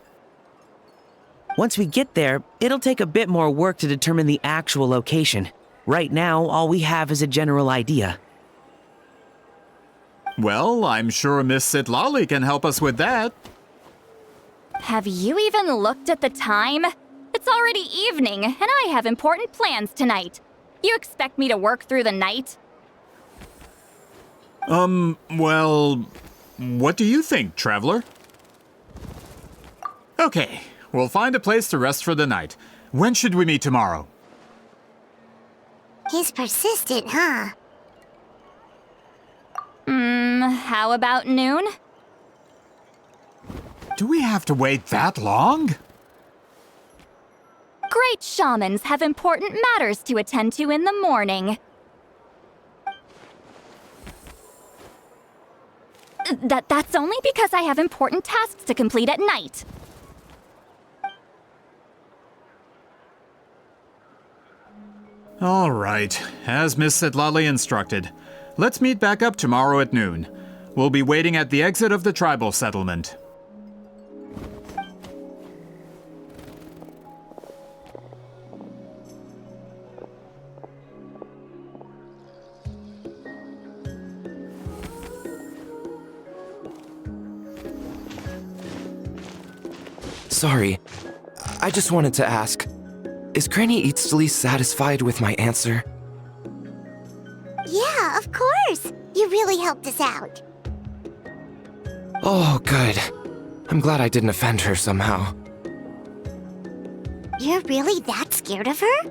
Once we get there, it'll take a bit more work to determine the actual location. Right now, all we have is a general idea. Well, I'm sure Miss Citlali can help us with that. Have you even looked at the time? It's already evening, and I have important plans tonight. You expect me to work through the night? Well, what do you think, traveler? Okay, we'll find a place to rest for the night. When should we meet tomorrow? He's persistent, huh? How about noon? Do we have to wait that long? Great shamans have important matters to attend to in the morning. That's only because I have important tasks to complete at night. All right, as Miss Citlali instructed. Let's meet back up tomorrow at noon. We'll be waiting at the exit of the tribal settlement. Sorry, I just wanted to ask, is Granny Eatsley satisfied with my answer? Yeah, of course. You really helped us out. Oh, good. I'm glad I didn't offend her somehow. You're really that scared of her?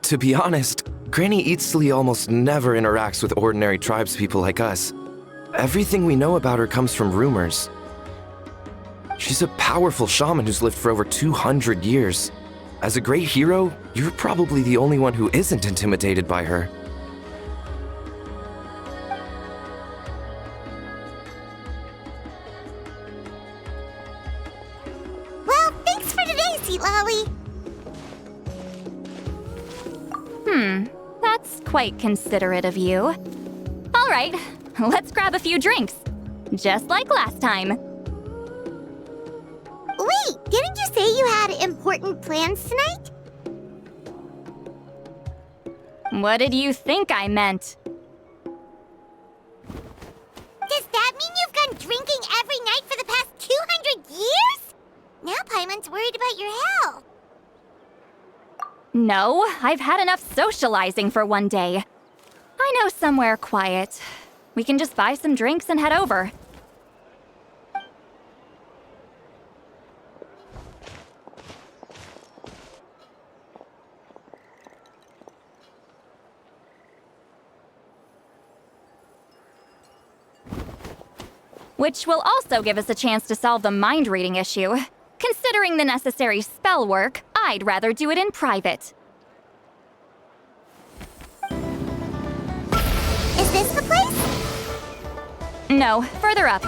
To be honest, Granny Eatsley almost never interacts with ordinary tribespeople like us. Everything we know about her comes from rumors. She's a powerful shaman who's lived for over 200 years. As a great hero, you're probably the only one who isn't intimidated by her. Well, thanks for today, Citlali. That's quite considerate of you. All right, let's grab a few drinks. Just like last time. Wait, didn't you say you had important plans tonight? What did you think I meant? Does that mean you've gone drinking every night for the past 200 years? Now Paimon's worried about your health. No, I've had enough socializing for one day. I know somewhere quiet. We can just buy some drinks and head over. Which will also give us a chance to solve the mind reading issue. Considering the necessary spell work, I'd rather do it in private. Is this the place? No, further up.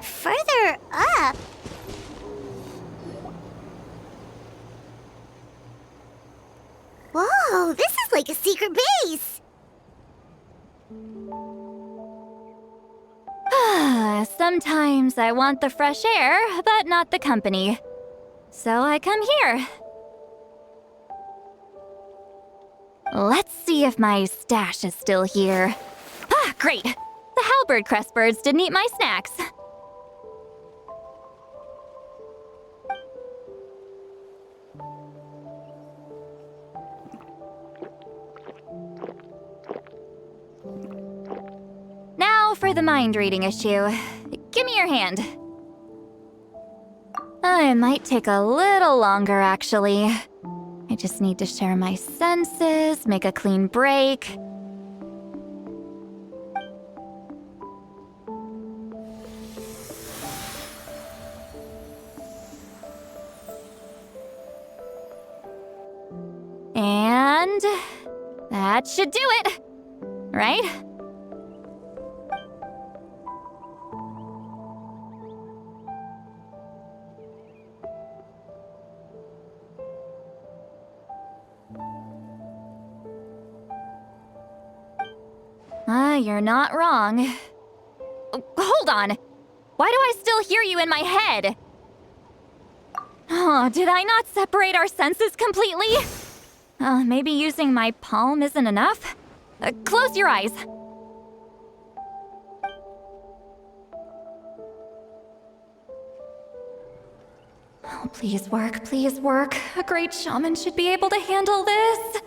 Further up? Whoa, this is like a secret base. Sometimes I want the fresh air, but not the company. So I come here. Let's see if my stash is still here. Ah, great! The halberd crest birds didn't eat my snacks. Now for the mind reading issue. Give me your hand. It might take a little longer, actually. I just need to share my senses, make a clean break. And that should do it, right? You're not wrong. Hold on! Why do I still hear you in my head? Oh, did I not separate our senses completely? Maybe using my palm isn't enough? Close your eyes. Oh, please work, please work. A great shaman should be able to handle this.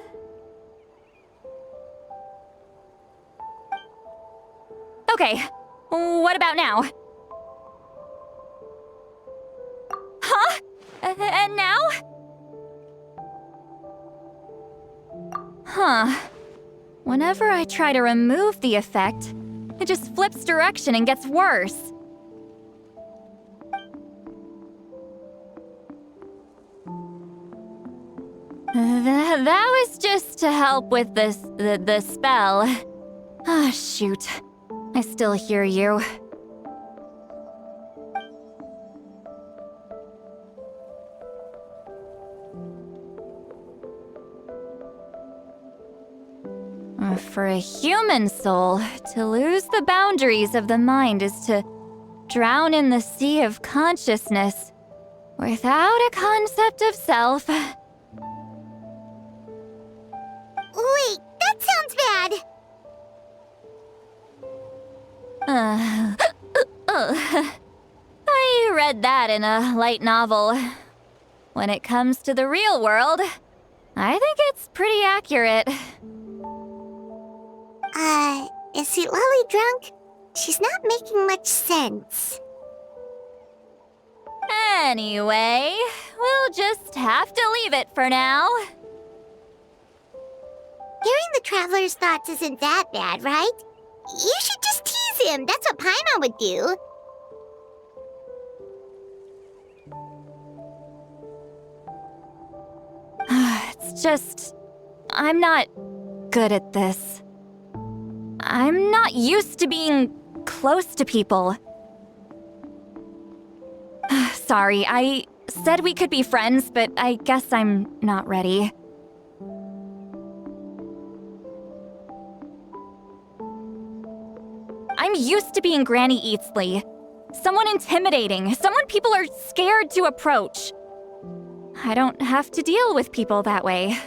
Okay, what about now? Huh? And now? Huh. whenever I try to remove the effect, it just flips direction and gets worse. That was just to help with the spell. Ah, shoot. I still hear you. For a human soul, to lose the boundaries of the mind is to drown in the sea of consciousness without a concept of self. Wait, that sounds bad! I read that in a light novel. When it comes to the real world, I think it's pretty accurate. Is Citlali drunk? She's not making much sense. Anyway, we'll just have to leave it for now. Hearing the Traveler's thoughts isn't that bad, right? You should just tease him. That's what Paimon would do. It's just... I'm not good at this. I'm not used to being close to people. Sorry, I said we could be friends, but I guess I'm not ready. I'm used to being Granny Eatsley. Someone intimidating, someone people are scared to approach. I don't have to deal with people that way.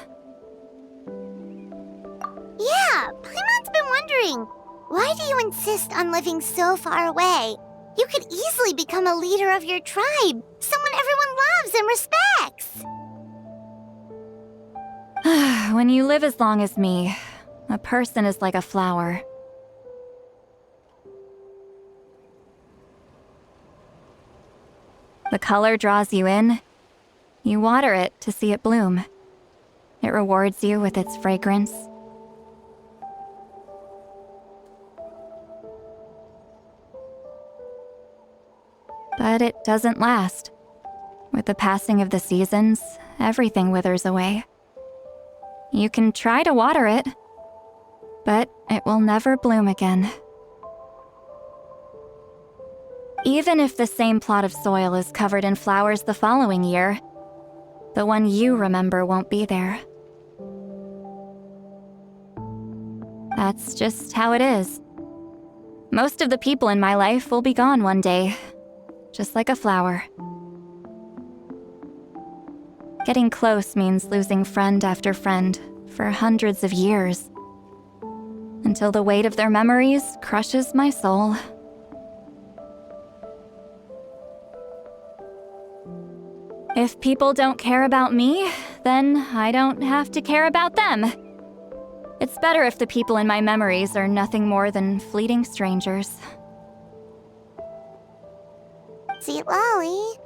Yeah, Paimon's been wondering. Why do you insist on living so far away? You could easily become a leader of your tribe, someone everyone loves and respects. When you live as long as me, a person is like a flower. The color draws you in. You water it to see it bloom. It rewards you with its fragrance. But it doesn't last. With the passing of the seasons, everything withers away. You can try to water it, but it will never bloom again. Even if the same plot of soil is covered in flowers the following year, the one you remember won't be there. That's just how it is. Most of the people in my life will be gone one day, just like a flower. Getting close means losing friend after friend for hundreds of years, until the weight of their memories crushes my soul. If people don't care about me, then I don't have to care about them. It's better if the people in my memories are nothing more than fleeting strangers. Citlali.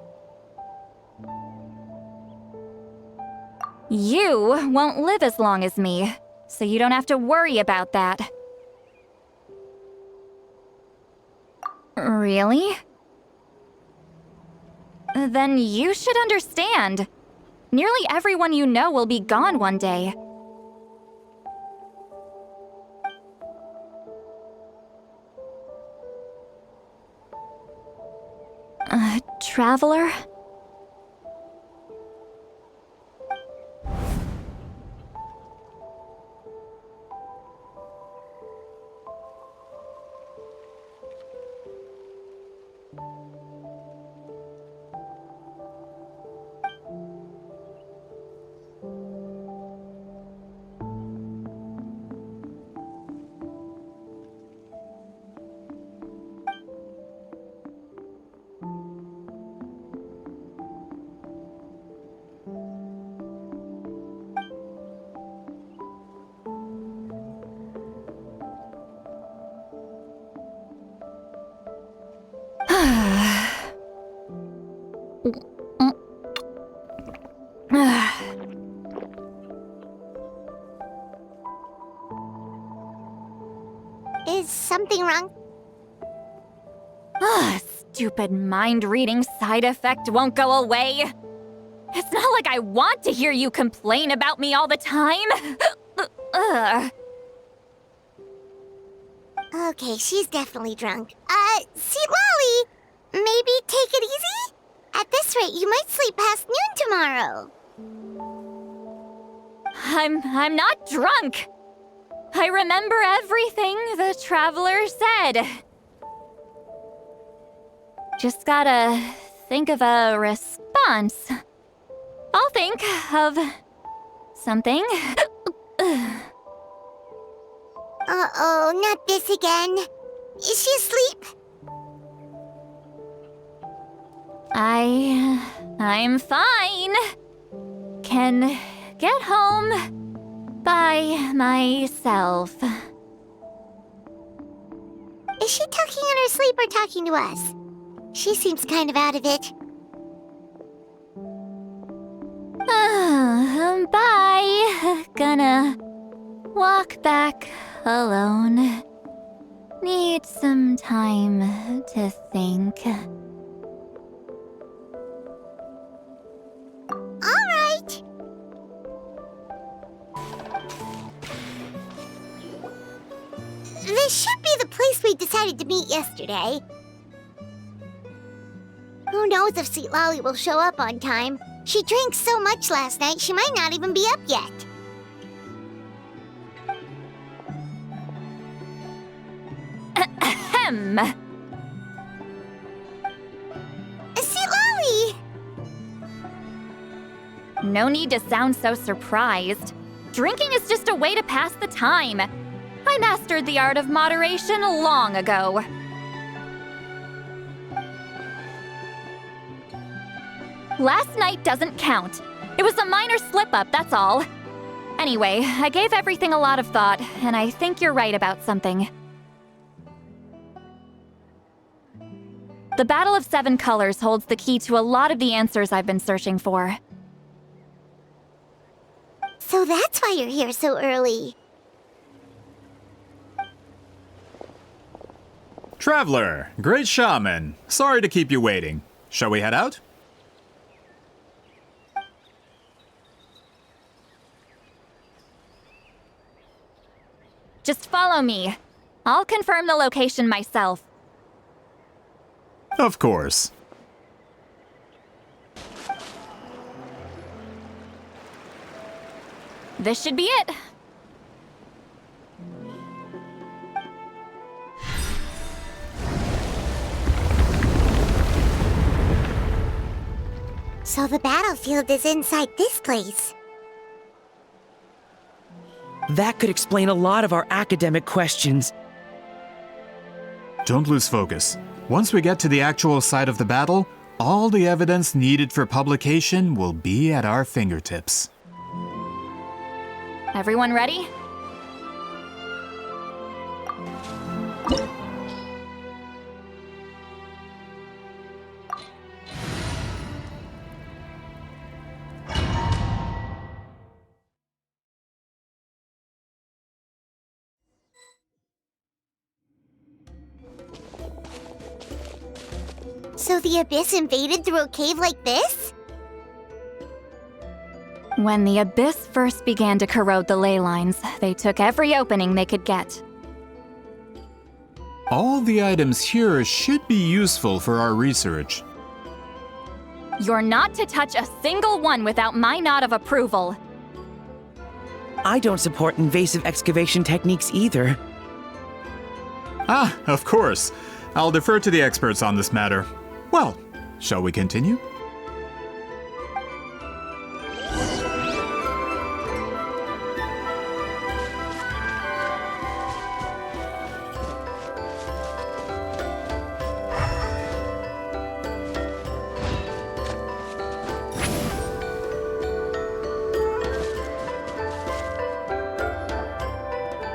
You won't live as long as me, so you don't have to worry about that. Really? Then you should understand. Nearly everyone you know will be gone one day. Traveler? Is something wrong? Ugh, stupid mind-reading side effect won't go away. It's not like I want to hear you complain about me all the time. Ugh. Okay, she's definitely drunk. Citlali, maybe take it easy? At this rate, you might sleep past noon tomorrow. I'm not drunk. I remember everything the traveler said. Just gotta think of a response. I'll think of something. Uh-oh, not this again. Is she asleep? I'm fine. Can get home by myself. Is she talking in her sleep or talking to us? She seems kind of out of it. Bye. Gonna walk back alone. Need some time to think. All right. This should be the place we decided to meet yesterday. Who knows if Citlali will show up on time? She drank so much last night, she might not even be up yet. Ahem. Citlali! No need to sound so surprised. Drinking is just a way to pass the time. I mastered the art of moderation long ago. Last night doesn't count. It was a minor slip-up, that's all. Anyway, I gave everything a lot of thought, and I think you're right about something. The Battle of Seven Colors holds the key to a lot of the answers I've been searching for. So that's why you're here so early. Traveler, great shaman. Sorry to keep you waiting. Shall we head out? Just follow me. I'll confirm the location myself. Of course. This should be it. So the battlefield is inside this place. That could explain a lot of our academic questions. Don't lose focus. Once we get to the actual site of the battle, all the evidence needed for publication will be at our fingertips. Everyone ready? So the Abyss invaded through a cave like this? When the Abyss first began to corrode the ley lines, they took every opening they could get. All the items here should be useful for our research. You're not to touch a single one without my nod of approval. I don't support invasive excavation techniques either. Ah, of course. I'll defer to the experts on this matter. Well, shall we continue?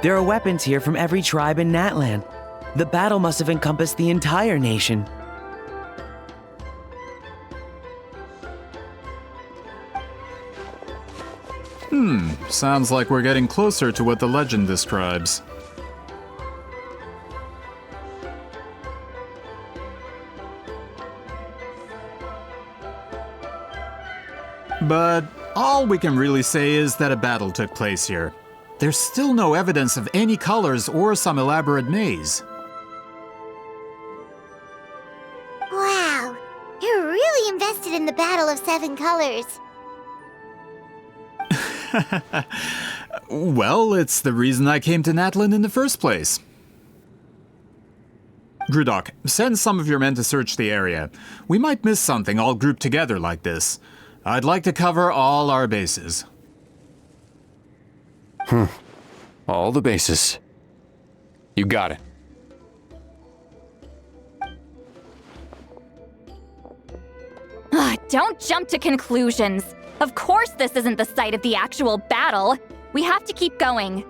There are weapons here from every tribe in Natlan. The battle must have encompassed the entire nation. Sounds like we're getting closer to what the legend describes. But all we can really say is that a battle took place here. There's still no evidence of any colors or some elaborate maze. Wow, you're really invested in the Battle of Seven Colors. Well, it's the reason I came to Natlan in the first place. Grudok, send some of your men to search the area. We might miss something all grouped together like this. I'd like to cover all our bases. All the bases. You got it. Don't jump to conclusions. Of course this isn't the site of the actual battle. We have to keep going.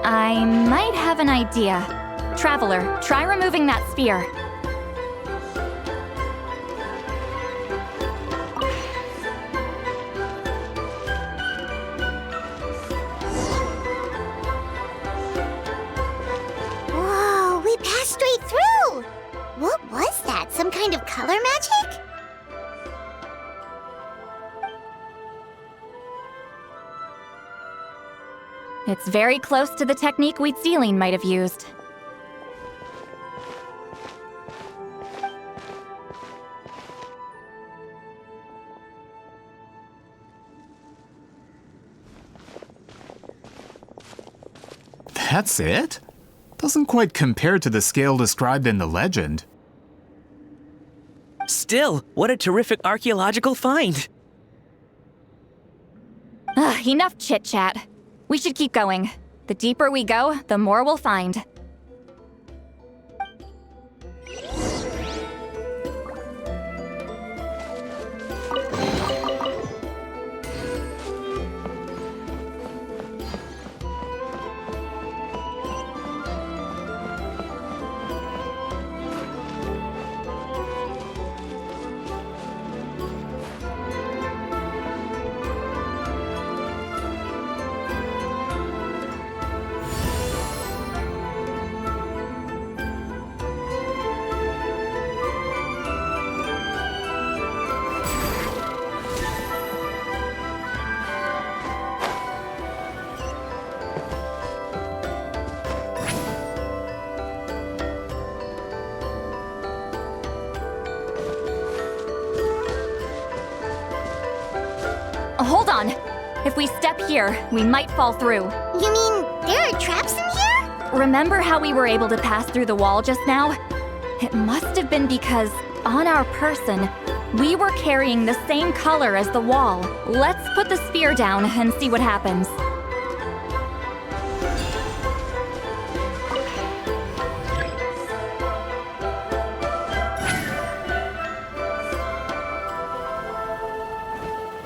I might have an idea. Traveler, try removing that sphere. Whoa, we passed straight through! What was that? Some kind of color magic? It's very close to the technique Citlali might have used. That's it? Doesn't quite compare to the scale described in the legend. Still, what a terrific archaeological find! Enough chit-chat. We should keep going. The deeper we go, the more we'll find. Hold on. If we step here, we might fall through. You mean there are traps in here? Remember how we were able to pass through the wall just now? It must have been because, on our person, we were carrying the same color as the wall. Let's put the sphere down and see what happens.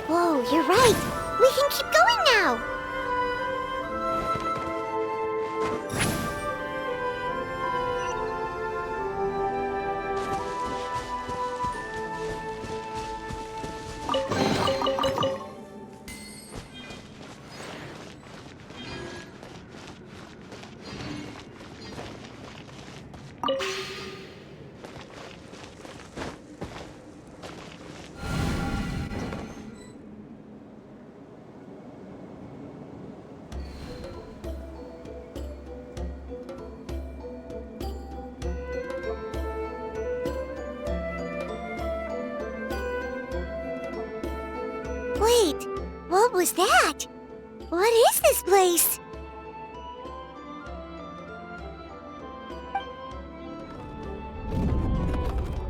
Whoa, you're right. We can keep going now. Wait, what was that? What is this place?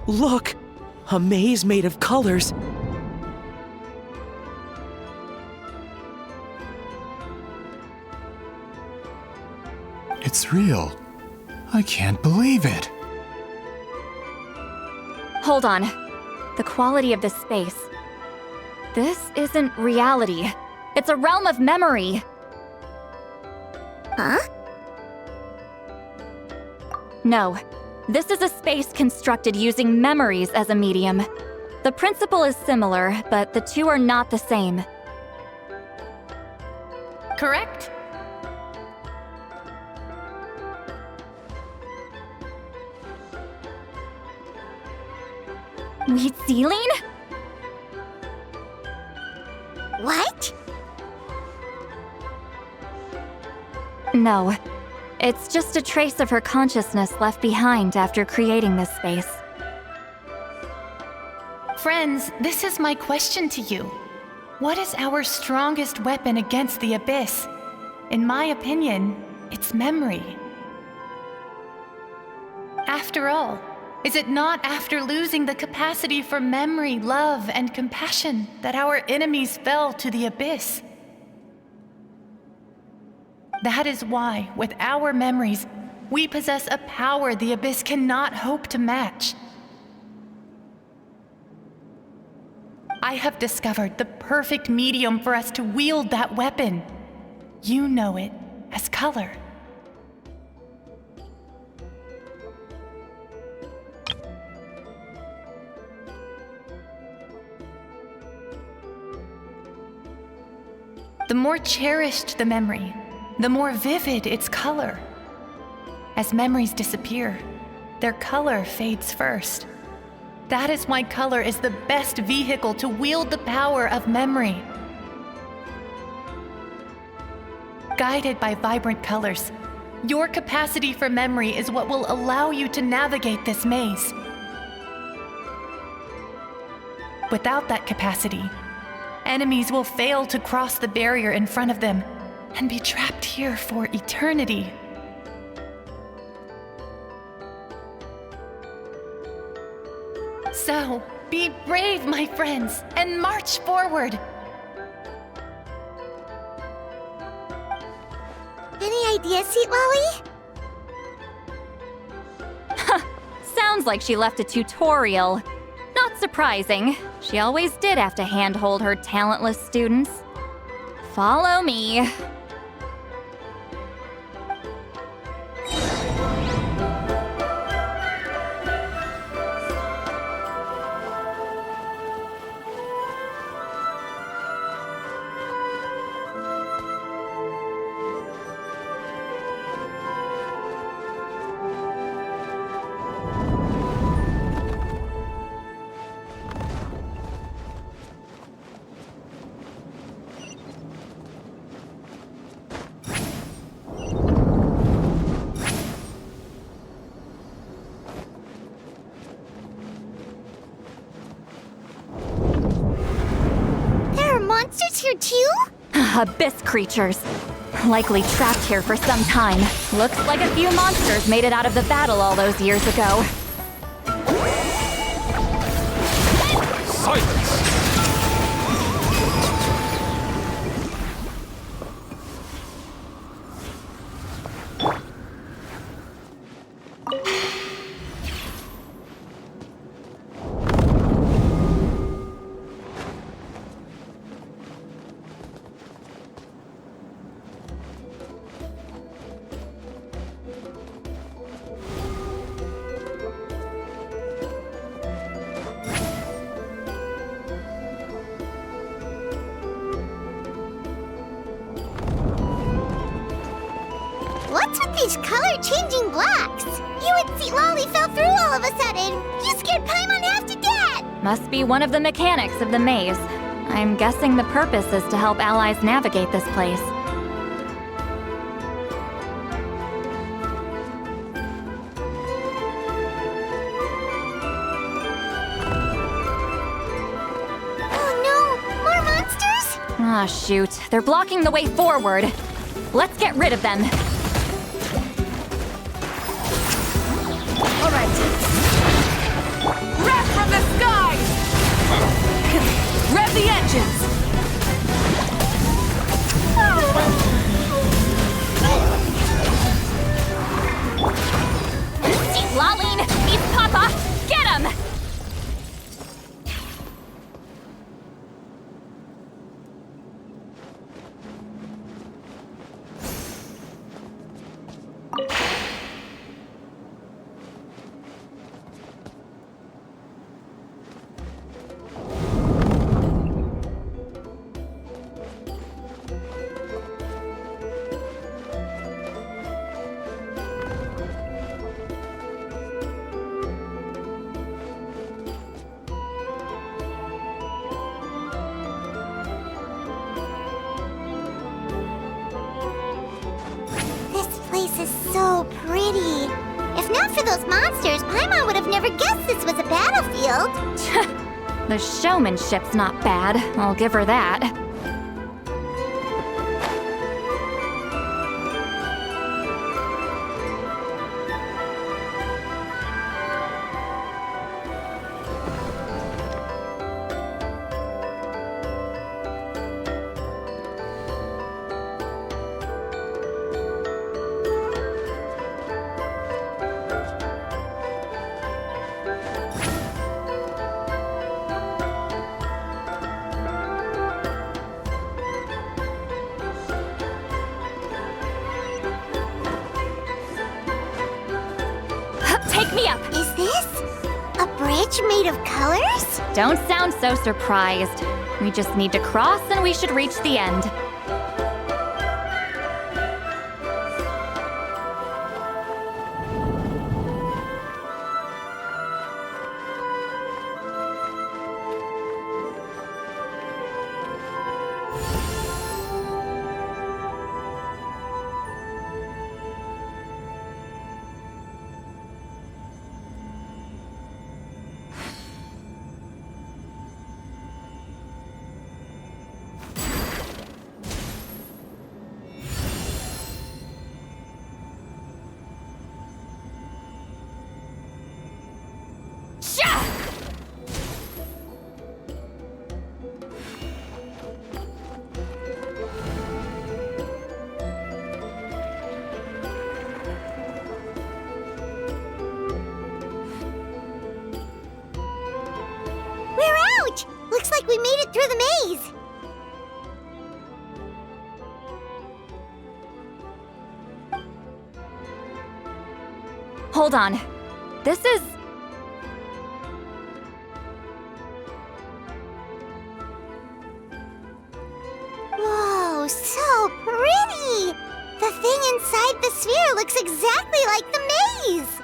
Look! A maze made of colors. It's real. I can't believe it. Hold on. The quality of this space. This isn't reality. It's a realm of memory. Huh? No. This is a space constructed using memories as a medium. The principle is similar, but the two are not the same. Correct? Wheat ceiling? What? No. It's just a trace of her consciousness left behind after creating this space. Friends, this is my question to you. What is our strongest weapon against the Abyss? In my opinion, it's memory. After all, is it not after losing the capacity for memory, love, and compassion that our enemies fell to the Abyss? That is why, with our memories, we possess a power the Abyss cannot hope to match. I have discovered the perfect medium for us to wield that weapon. You know it as color. The more cherished the memory, the more vivid its color. As memories disappear, their color fades first. That is why color is the best vehicle to wield the power of memory. Guided by vibrant colors, your capacity for memory is what will allow you to navigate this maze. Without that capacity, enemies will fail to cross the barrier in front of them and be trapped here for eternity. So, be brave, my friends, and march forward. Any ideas, Citlali? Sounds like she left a tutorial. Not surprising. She always did have to handhold her talentless students. Follow me. Monsters here too? Abyss creatures. Likely trapped here for some time. Looks like a few monsters made it out of the battle all those years ago. Silence! What's with these color-changing blocks? You and Citlali fell through all of a sudden. You scared Paimon half to death! Must be one of the mechanics of the maze. I'm guessing the purpose is to help allies navigate this place. Oh no! More monsters? Ah, shoot. They're blocking the way forward. Let's get rid of them. All right. Wrath from the sky! Rev the engines! Citlali! He's Papa! Get him! This is so pretty. If not for those monsters, Paimon would have never guessed this was a battlefield. The showmanship's not bad, I'll give her that. Take me up! Is this a bridge made of colors? Don't sound so surprised. We just need to cross and we should reach the end. We're out! Looks like we made it through the maze. Hold on. This is... Whoa, so pretty! The thing inside the sphere looks exactly like the maze!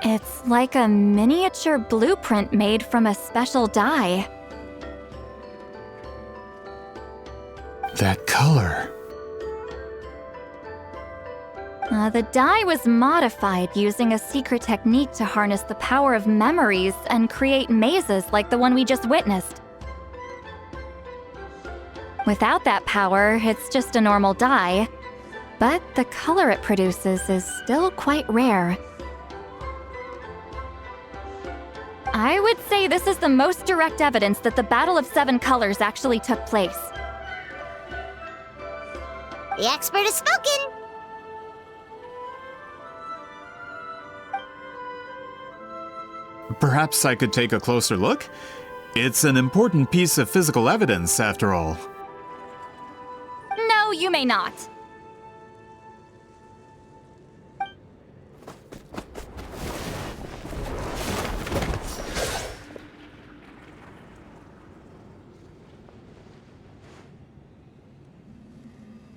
It's like a miniature blueprint made from a special dye. That color. The dye was modified using a secret technique to harness the power of memories and create mazes like the one we just witnessed. Without that power, it's just a normal dye, but the color it produces is still quite rare. I would say this is the most direct evidence that the Battle of Seven Colors actually took place. The expert has spoken! Perhaps I could take a closer look? It's an important piece of physical evidence, after all. No, you may not.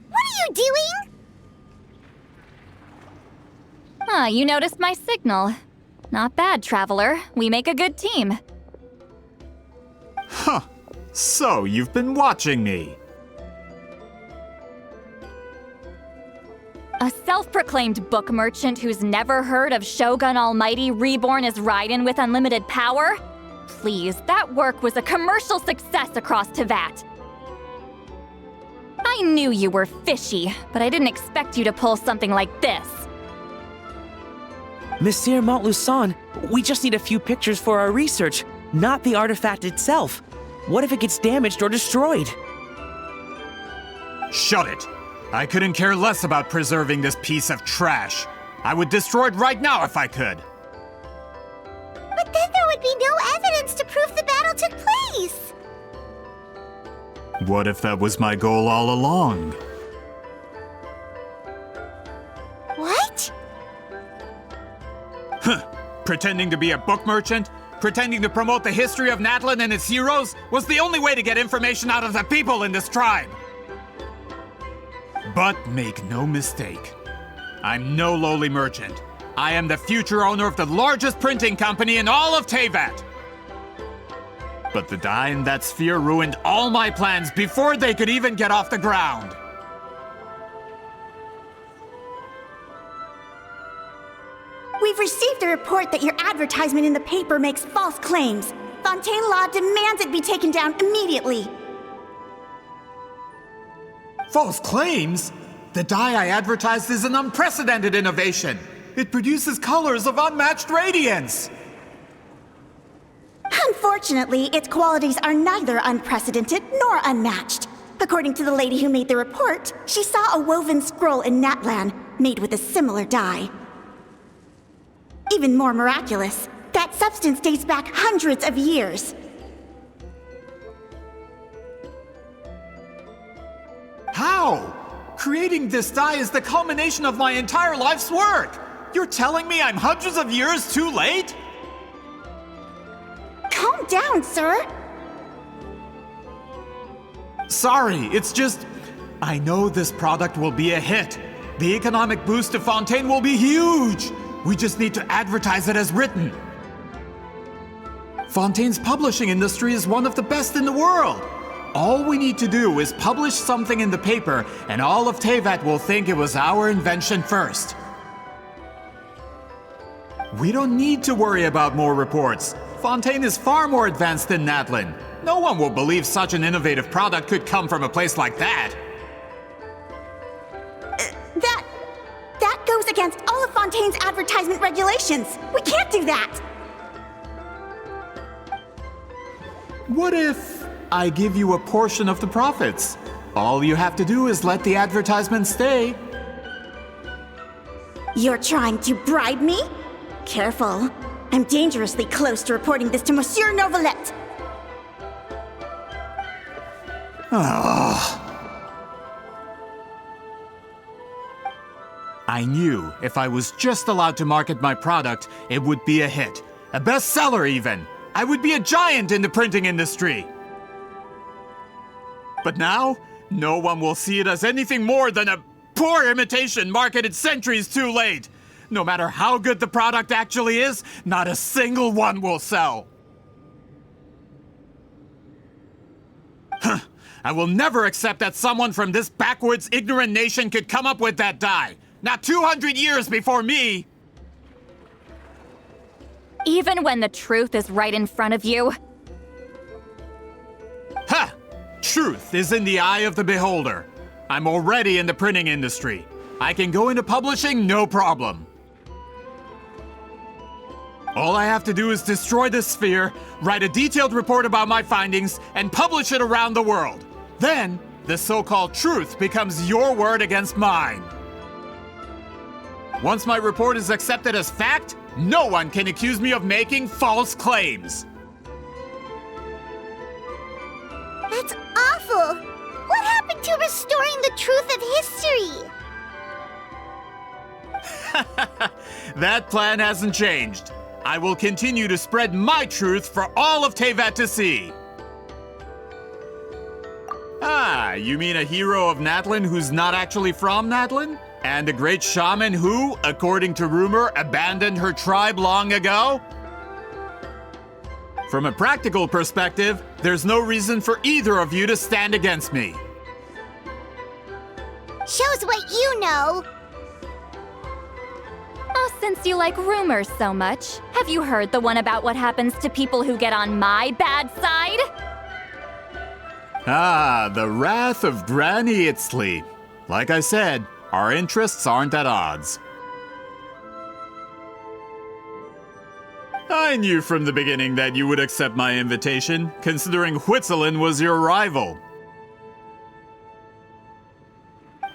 What are you doing? Ah, you noticed my signal. Not bad, Traveler. We make a good team. Huh. So, you've been watching me. A self-proclaimed book merchant who's never heard of Shogun Almighty reborn as Raiden with unlimited power? Please, that work was a commercial success across Teyvat. I knew you were fishy, but I didn't expect you to pull something like this. Monsieur Montluçon, we just need a few pictures for our research. not the artifact itself. What if it gets damaged or destroyed? Shut it! I couldn't care less about preserving this piece of trash. I would destroy it right now if I could. But then there would be no evidence to prove the battle took place! What if that was my goal all along? What? Huh. Pretending to be a book merchant? Pretending to promote the history of Natlan and its heroes was the only way to get information out of the people in this tribe. But make no mistake, I'm no lowly merchant. I am the future owner of the largest printing company in all of Teyvat. But the dye in that sphere ruined all my plans before they could even get off the ground. We've received a report that your advertisement in the paper makes false claims. Fontaine Law demands it be taken down immediately. False claims? The dye I advertised is an unprecedented innovation. It produces colors of unmatched radiance. Unfortunately, its qualities are neither unprecedented nor unmatched. According to the lady who made the report, she saw a woven scroll in Natlan made with a similar dye. Even more miraculous, that substance dates back hundreds of years. How? Creating this dye is the culmination of my entire life's work. You're telling me I'm hundreds of years too late? Calm down, sir. Sorry, it's just... I know this product will be a hit. The economic boost to Fontaine will be huge. We just need to advertise it as written. Fontaine's publishing industry is one of the best in the world. All we need to do is publish something in the paper, and all of Teyvat will think it was our invention first. We don't need to worry about more reports. Fontaine is far more advanced than Natlan. No one will believe such an innovative product could come from a place like that. That goes against all of Fontaine's advertisement regulations. We can't do that. What if I give you a portion of the profits? All you have to do is let the advertisement stay. You're trying to bribe me? Careful. I'm dangerously close to reporting this to Monsieur Novelette. I knew if I was just allowed to market my product, it would be a hit. A bestseller even. I would be a giant in the printing industry. But now, no one will see it as anything more than a poor imitation marketed centuries too late. No matter how good the product actually is, not a single one will sell. I will never accept that someone from this backwoods, ignorant nation could come up with that dye. Not 200 years before me! Even when the truth is right in front of you? Ha! Truth is in the eye of the beholder. I'm already in the printing industry. I can go into publishing, no problem. All I have to do is destroy this sphere, write a detailed report about my findings, and publish it around the world. Then, the so-called truth becomes your word against mine. Once my report is accepted as fact, no one can accuse me of making false claims. That's awful! What happened to restoring the truth of history? That plan hasn't changed. I will continue to spread my truth for all of Teyvat to see. Ah, you mean a hero of Natlan who's not actually from Natlan? And a great shaman who, according to rumor, abandoned her tribe long ago? From a practical perspective, there's no reason for either of you to stand against me. Shows what you know. Oh, since you like rumors so much, have you heard the one about what happens to people who get on my bad side? Ah, the wrath of Granny Itzli. Like I said, our interests aren't at odds. I I knew from the beginning that you would accept my invitation, considering Huitzilin was your rival.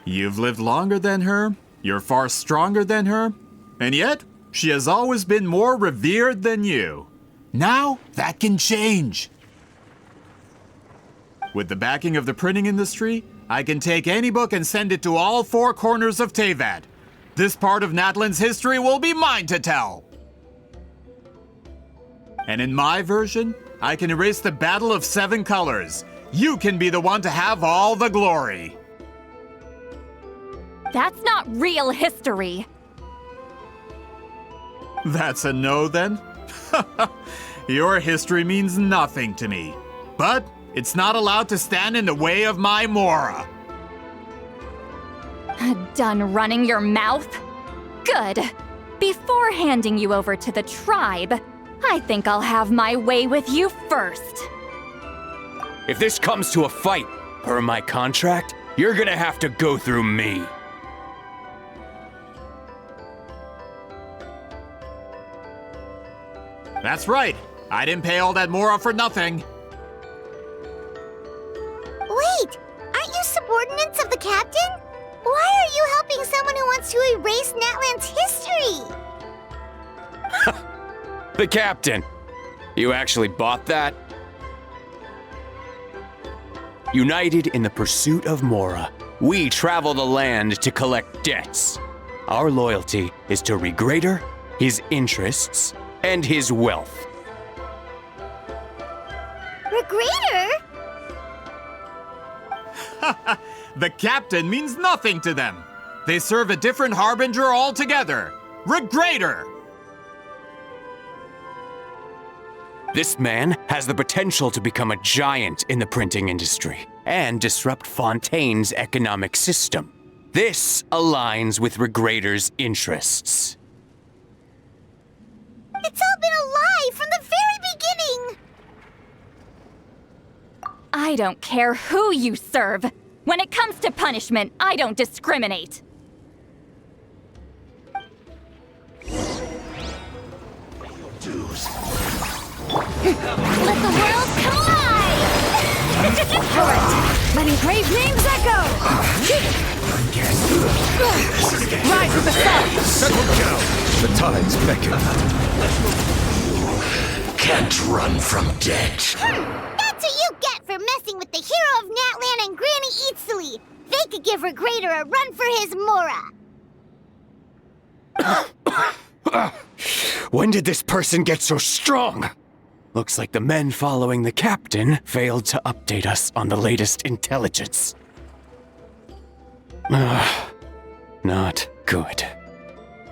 You've lived longer than her, you're far stronger than her, and yet, she has always been more revered than you. Now, that can change. With the backing of the printing industry, I can take any book and send it to all four corners of Teyvat. This part of Natlan's history will be mine to tell. And in my version, I can erase the Battle of Seven Colors. You can be the one to have all the glory. That's not real history. That's a no, then? Your history means nothing to me. But it's not allowed to stand in the way of my Mora. Done running your mouth? Good. Before handing you over to the tribe, I think I'll have my way with you first. If this comes to a fight, per my contract, you're gonna have to go through me. That's right. I didn't pay all that Mora for nothing. Wait, aren't you subordinates of the captain? Why are you helping someone who wants to erase Natlan's history? The captain. You actually bought that? United in the pursuit of Mora, we travel the land to collect debts. Our loyalty is to Regrader, his interests, and his wealth. Regrader? The captain means nothing to them. They serve a different harbinger altogether. Regrader! This man has the potential to become a giant in the printing industry and disrupt Fontaine's economic system. This aligns with Regrader's interests. It's all been a lie from the very beginning! I don't care who you serve. When it comes to punishment, I don't discriminate. Let the world collide! Alright, letting brave names echo! Rise with the sun! Settle down! The tides beckon. Can't run from death. That's what you get for messing with the hero of Natlan and Granny Citlali. They could give Regrader a run for his Mora. When did this person get so strong? Looks like the men following the captain failed to update us on the latest intelligence. Not good.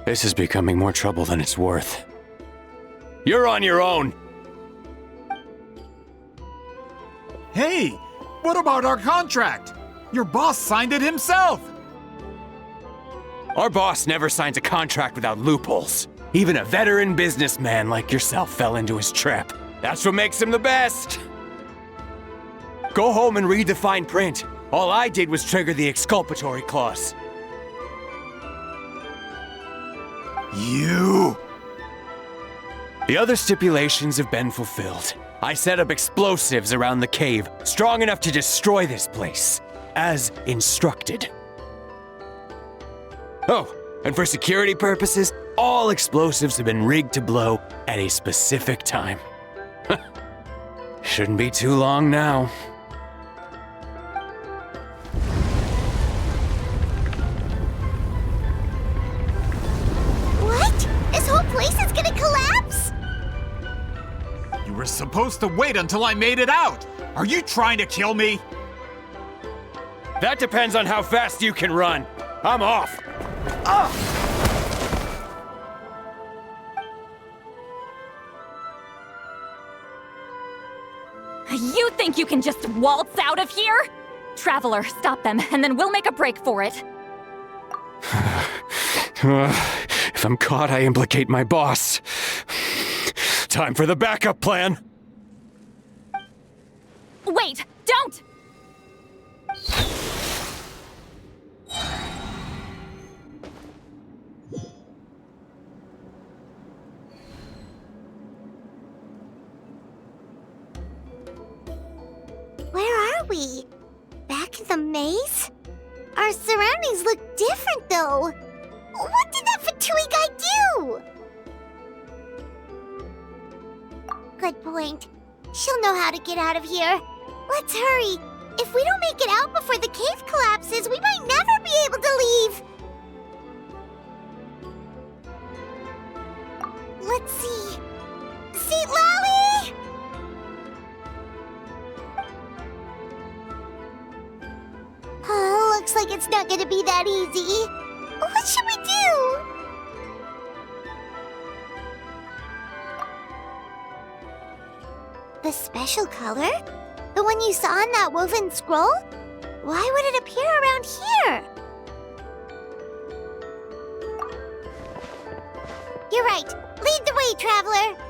This is becoming more trouble than it's worth. You're on your own! Hey, what about our contract? Your boss signed it himself! Our boss never signs a contract without loopholes. Even a veteran businessman like yourself fell into his trap. That's what makes him the best! Go home and read the fine print. All I did was trigger the exculpatory clause. You! The other stipulations have been fulfilled. I set up explosives around the cave, strong enough to destroy this place, as instructed. Oh, and for security purposes, all explosives have been rigged to blow at a specific time. Shouldn't be too long now. What? This whole place is gonna collapse? You were supposed to wait until I made it out! Are you trying to kill me? That depends on how fast you can run. I'm off. You think you can just waltz out of here? Traveler, stop them, and then we'll make a break for it. If I'm caught, I implicate my boss. Time for the backup plan. Wait, don't! we? Back in the maze? Our surroundings look different, though. What did that Fatui guy do? Good point. She'll know how to get out of here. Let's hurry. If we don't make it out before the cave collapses, we might never be able to leave. Let's see. Citlali! Oh, looks like it's not gonna be that easy. What should we do? The special color? The one you saw in that woven scroll? Why would it appear around here? You're right. Lead the way, traveler.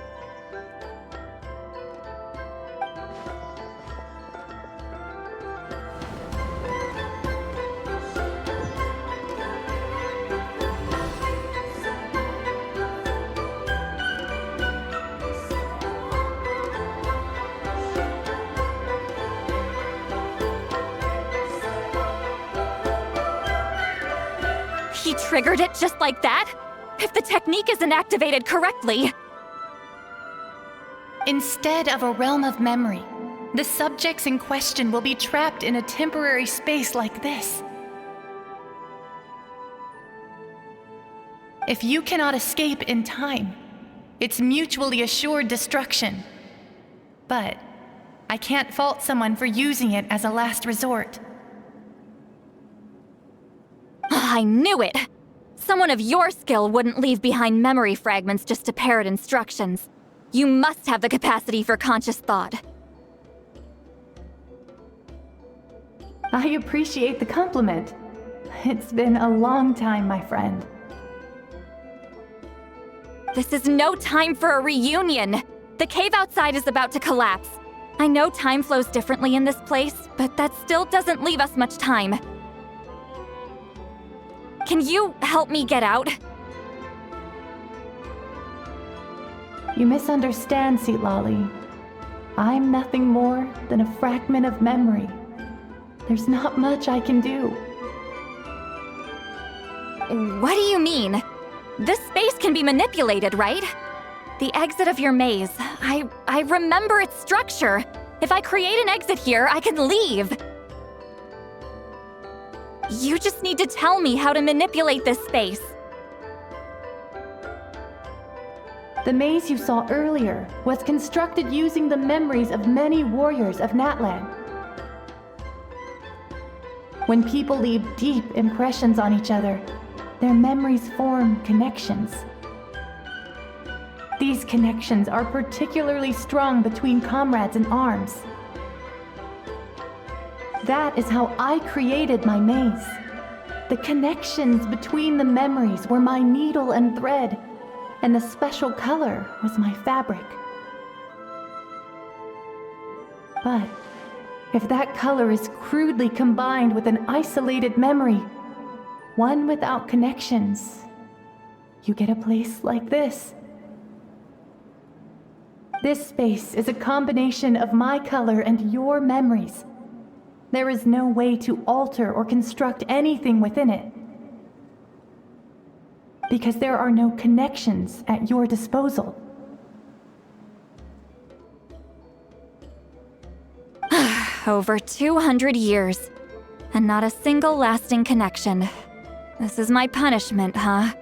He triggered it just like that? If the technique isn't activated correctly. Instead of a realm of memory, the subjects in question will be trapped in a temporary space like this. If you cannot escape in time, it's mutually assured destruction. But I can't fault someone for using it as a last resort. I knew it! Someone of your skill wouldn't leave behind memory fragments just to parrot instructions. You must have the capacity for conscious thought. I appreciate the compliment. It's been a long time, my friend. This is no time for a reunion! The cave outside is about to collapse. I know time flows differently in this place, but that still doesn't leave us much time. Can you help me get out? You misunderstand, Citlali. I'm nothing more than a fragment of memory. There's not much I can do. What do you mean? This space can be manipulated, right? The exit of your maze. I remember its structure. If I create an exit here, I can leave. You just need to tell me how to manipulate this space. The maze you saw earlier was constructed using the memories of many warriors of Natlan. When people leave deep impressions on each other, their memories form connections. These connections are particularly strong between comrades in arms. That is how I created my maze. The connections between the memories were my needle and thread, and the special color was my fabric. But if that color is crudely combined with an isolated memory, one without connections, you get a place like this. This space is a combination of my color and your memories. There is no way to alter or construct anything within it, because there are no connections at your disposal. Over 200 years, and not a single lasting connection. This is my punishment, huh?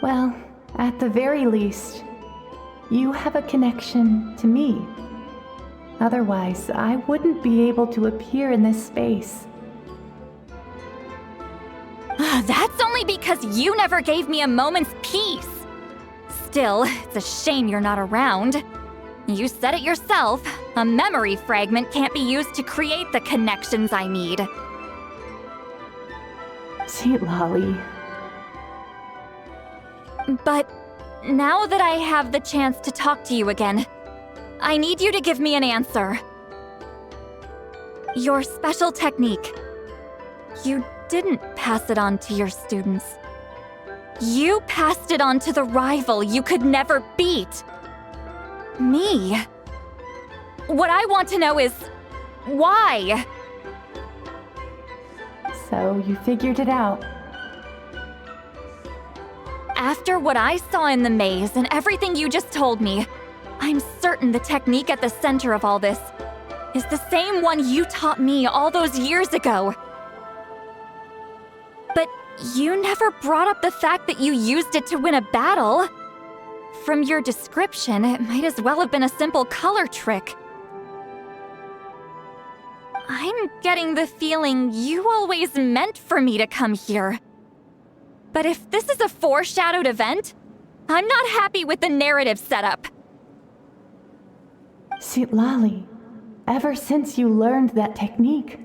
Well, at the very least, you have a connection to me. Otherwise, I wouldn't be able to appear in this space. That's only because you never gave me a moment's peace. Still, it's a shame you're not around. You said it yourself. A memory fragment can't be used to create the connections I need. Citlali. But now that I have the chance to talk to you again, I need you to give me an answer. Your special technique. You didn't pass it on to your students. You passed it on to the rival you could never beat. Me. what I want to know is why? So you figured it out. After what I saw in the maze and everything you just told me, I'm certain the technique at the center of all this is the same one you taught me all those years ago. But you never brought up the fact that you used it to win a battle. From your description, it might as well have been a simple color trick. I'm getting the feeling you always meant for me to come here. But if this is a foreshadowed event, I'm not happy with the narrative setup. Citlali, ever since you learned that technique,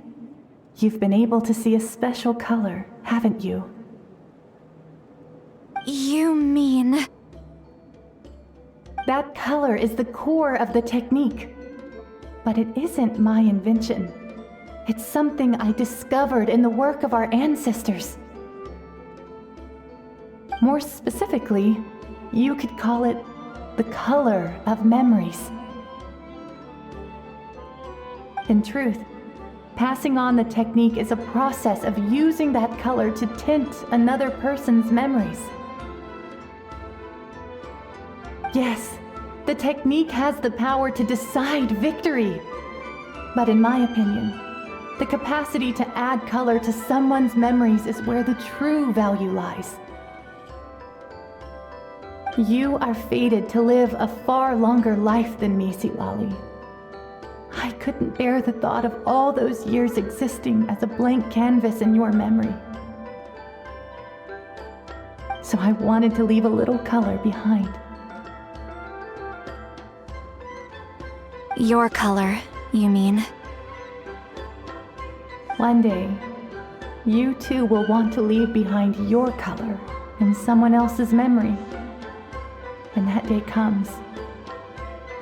you've been able to see a special color, haven't you? You mean... That color is the core of the technique. But it isn't my invention. It's something I discovered in the work of our ancestors. More specifically, you could call it the color of memories. In truth, passing on the technique is a process of using that color to tint another person's memories. Yes, the technique has the power to decide victory. But in my opinion, the capacity to add color to someone's memories is where the true value lies. You are fated to live a far longer life than me, Citlali. I couldn't bear the thought of all those years existing as a blank canvas in your memory. So I wanted to leave a little color behind. Your color, you mean? One day, you too will want to leave behind your color in someone else's memory. When that day comes,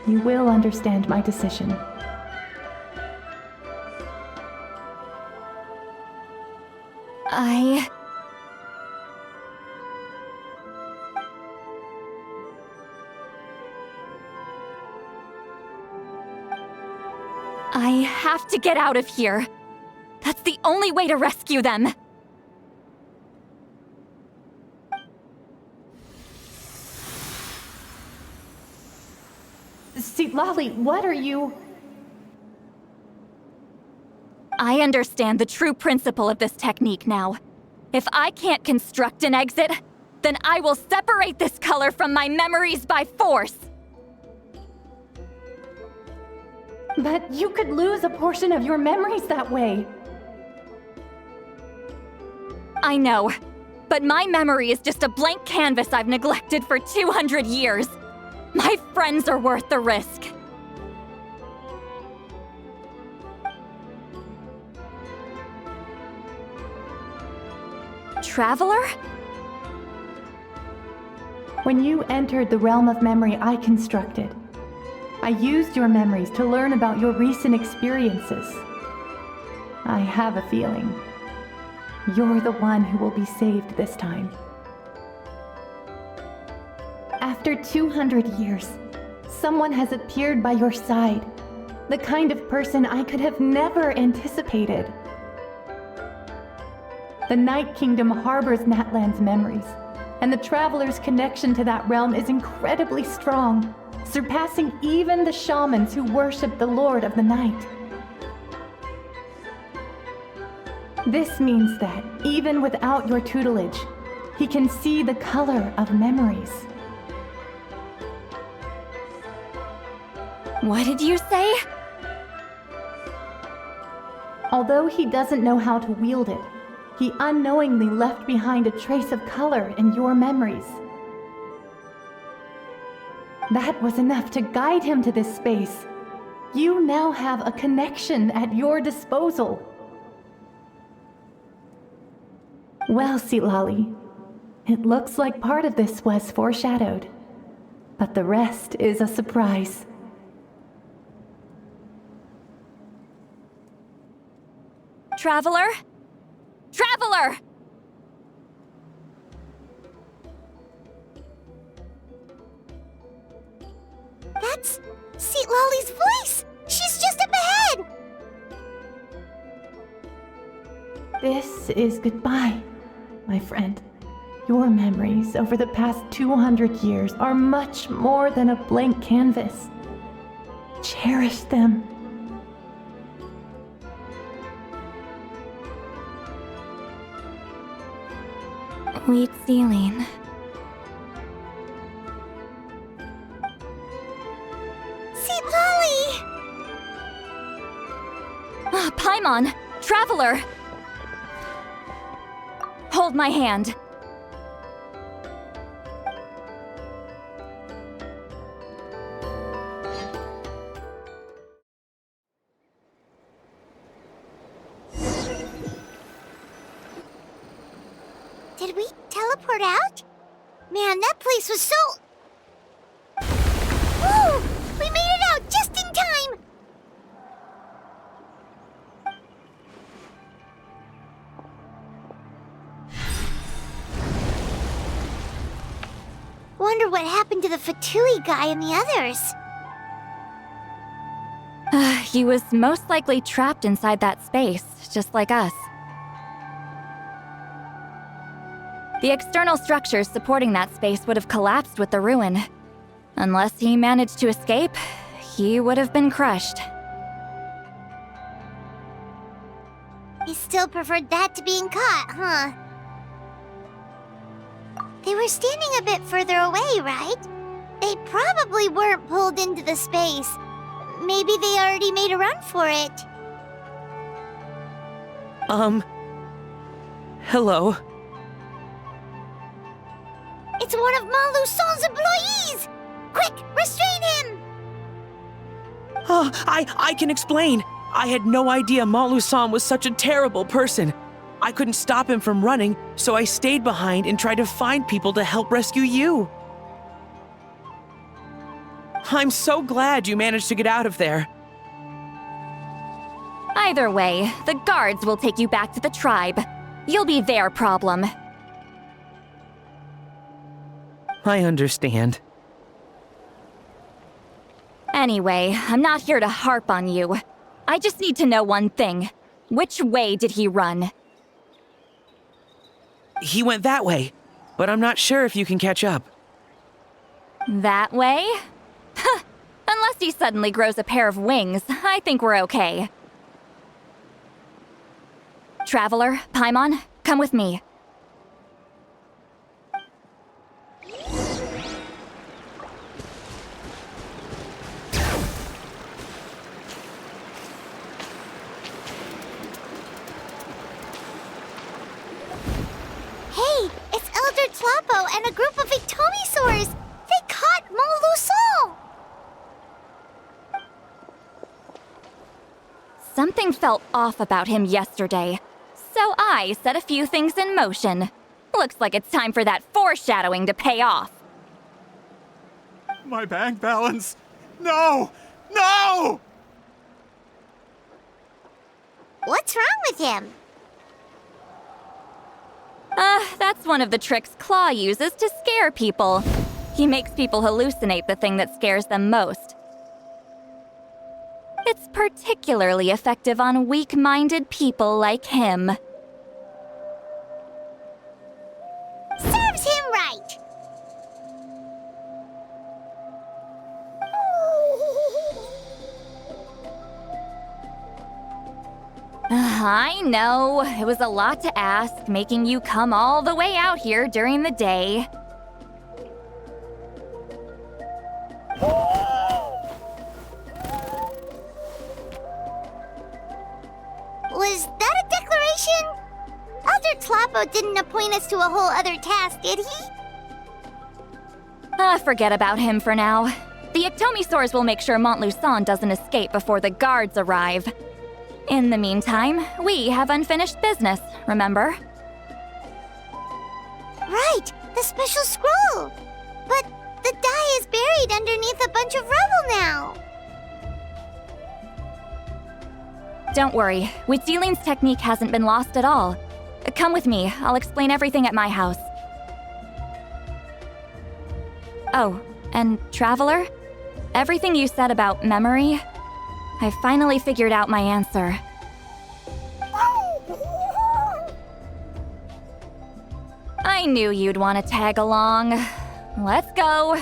you will understand my decision. I have to get out of here. That's the only way to rescue them. Citlali, what are you... I understand the true principle of this technique now. If I can't construct an exit, then I will separate this color from my memories by force. But you could lose a portion of your memories that way. I know, but my memory is just a blank canvas I've neglected for 200 years. My friends are worth the risk. Traveler? When you entered the realm of memory I constructed, I used your memories to learn about your recent experiences. I have a feeling you're the one who will be saved this time. After 200 years, someone has appeared by your side, the kind of person I could have never anticipated. The Night Kingdom harbors Natlan's memories, and the Traveler's connection to that realm is incredibly strong, surpassing even the shamans who worship the Lord of the Night. This means that, even without your tutelage, he can see the color of memories. What did you say? Although he doesn't know how to wield it, he unknowingly left behind a trace of color in your memories. That was enough to guide him to this space. You now have a connection at your disposal. Well, Citlali, it looks like part of this was foreshadowed, but the rest is a surprise. Traveler? Traveler! That's Citlali's voice! This is goodbye, my friend. Your memories over the past 200 years are much more than a blank canvas. Cherish them. Wheat ceiling. Citlali! Paimon! Traveler! Hold my hand. Did we teleport out? Man, that place was so... Woo! We made it out just in time! Wonder what happened to the Fatui guy and the others. He was most likely trapped inside that space, just like us. The external structures supporting that space would have collapsed with the ruin. Unless he managed to escape, he would have been crushed. He still preferred that to being caught, huh? They were standing a bit further away, right? They probably weren't pulled into the space. Maybe they already made a run for it. Hello? It's one of Malu Son's employees! Quick, restrain him! Oh, I can explain. I had no idea Malu-san was such a terrible person. I couldn't stop him from running, so I stayed behind and tried to find people to help rescue you. I'm so glad you managed to get out of there. Either way, the guards will take you back to the tribe. You'll be their problem. I understand. Anyway, I'm not here to harp on you. I just need to know one thing. Which way did he run? He went that way, but I'm not sure if you can catch up. That way? Unless he suddenly grows a pair of wings, I think we're okay. Traveler, Paimon, come with me. Hey, it's Elder Tlapo and a group of Ictomisaurs! They caught Malu-san! Something felt off about him yesterday, so I set a few things in motion. Looks like it's time for that foreshadowing to pay off. My bank balance! No! No! What's wrong with him? That's one of the tricks Claw uses to scare people. He makes people hallucinate the thing that scares them most. It's particularly effective on weak-minded people like him. Serves him right! I know, it was a lot to ask, making you come all the way out here during the day. Was that a declaration? Elder Tlapo didn't appoint us to a whole other task, did he? Forget about him for now. The Ictomisaurs will make sure Montluçon doesn't escape before the guards arrive. In the meantime, we have unfinished business, remember? Right, the special scroll! But the die is buried underneath a bunch of rubble now! Don't worry, Witziling's technique hasn't been lost at all. Come with me, I'll explain everything at my house. Oh, and Traveler? Everything you said about memory, I finally figured out my answer. I knew you'd want to tag along. Let's go.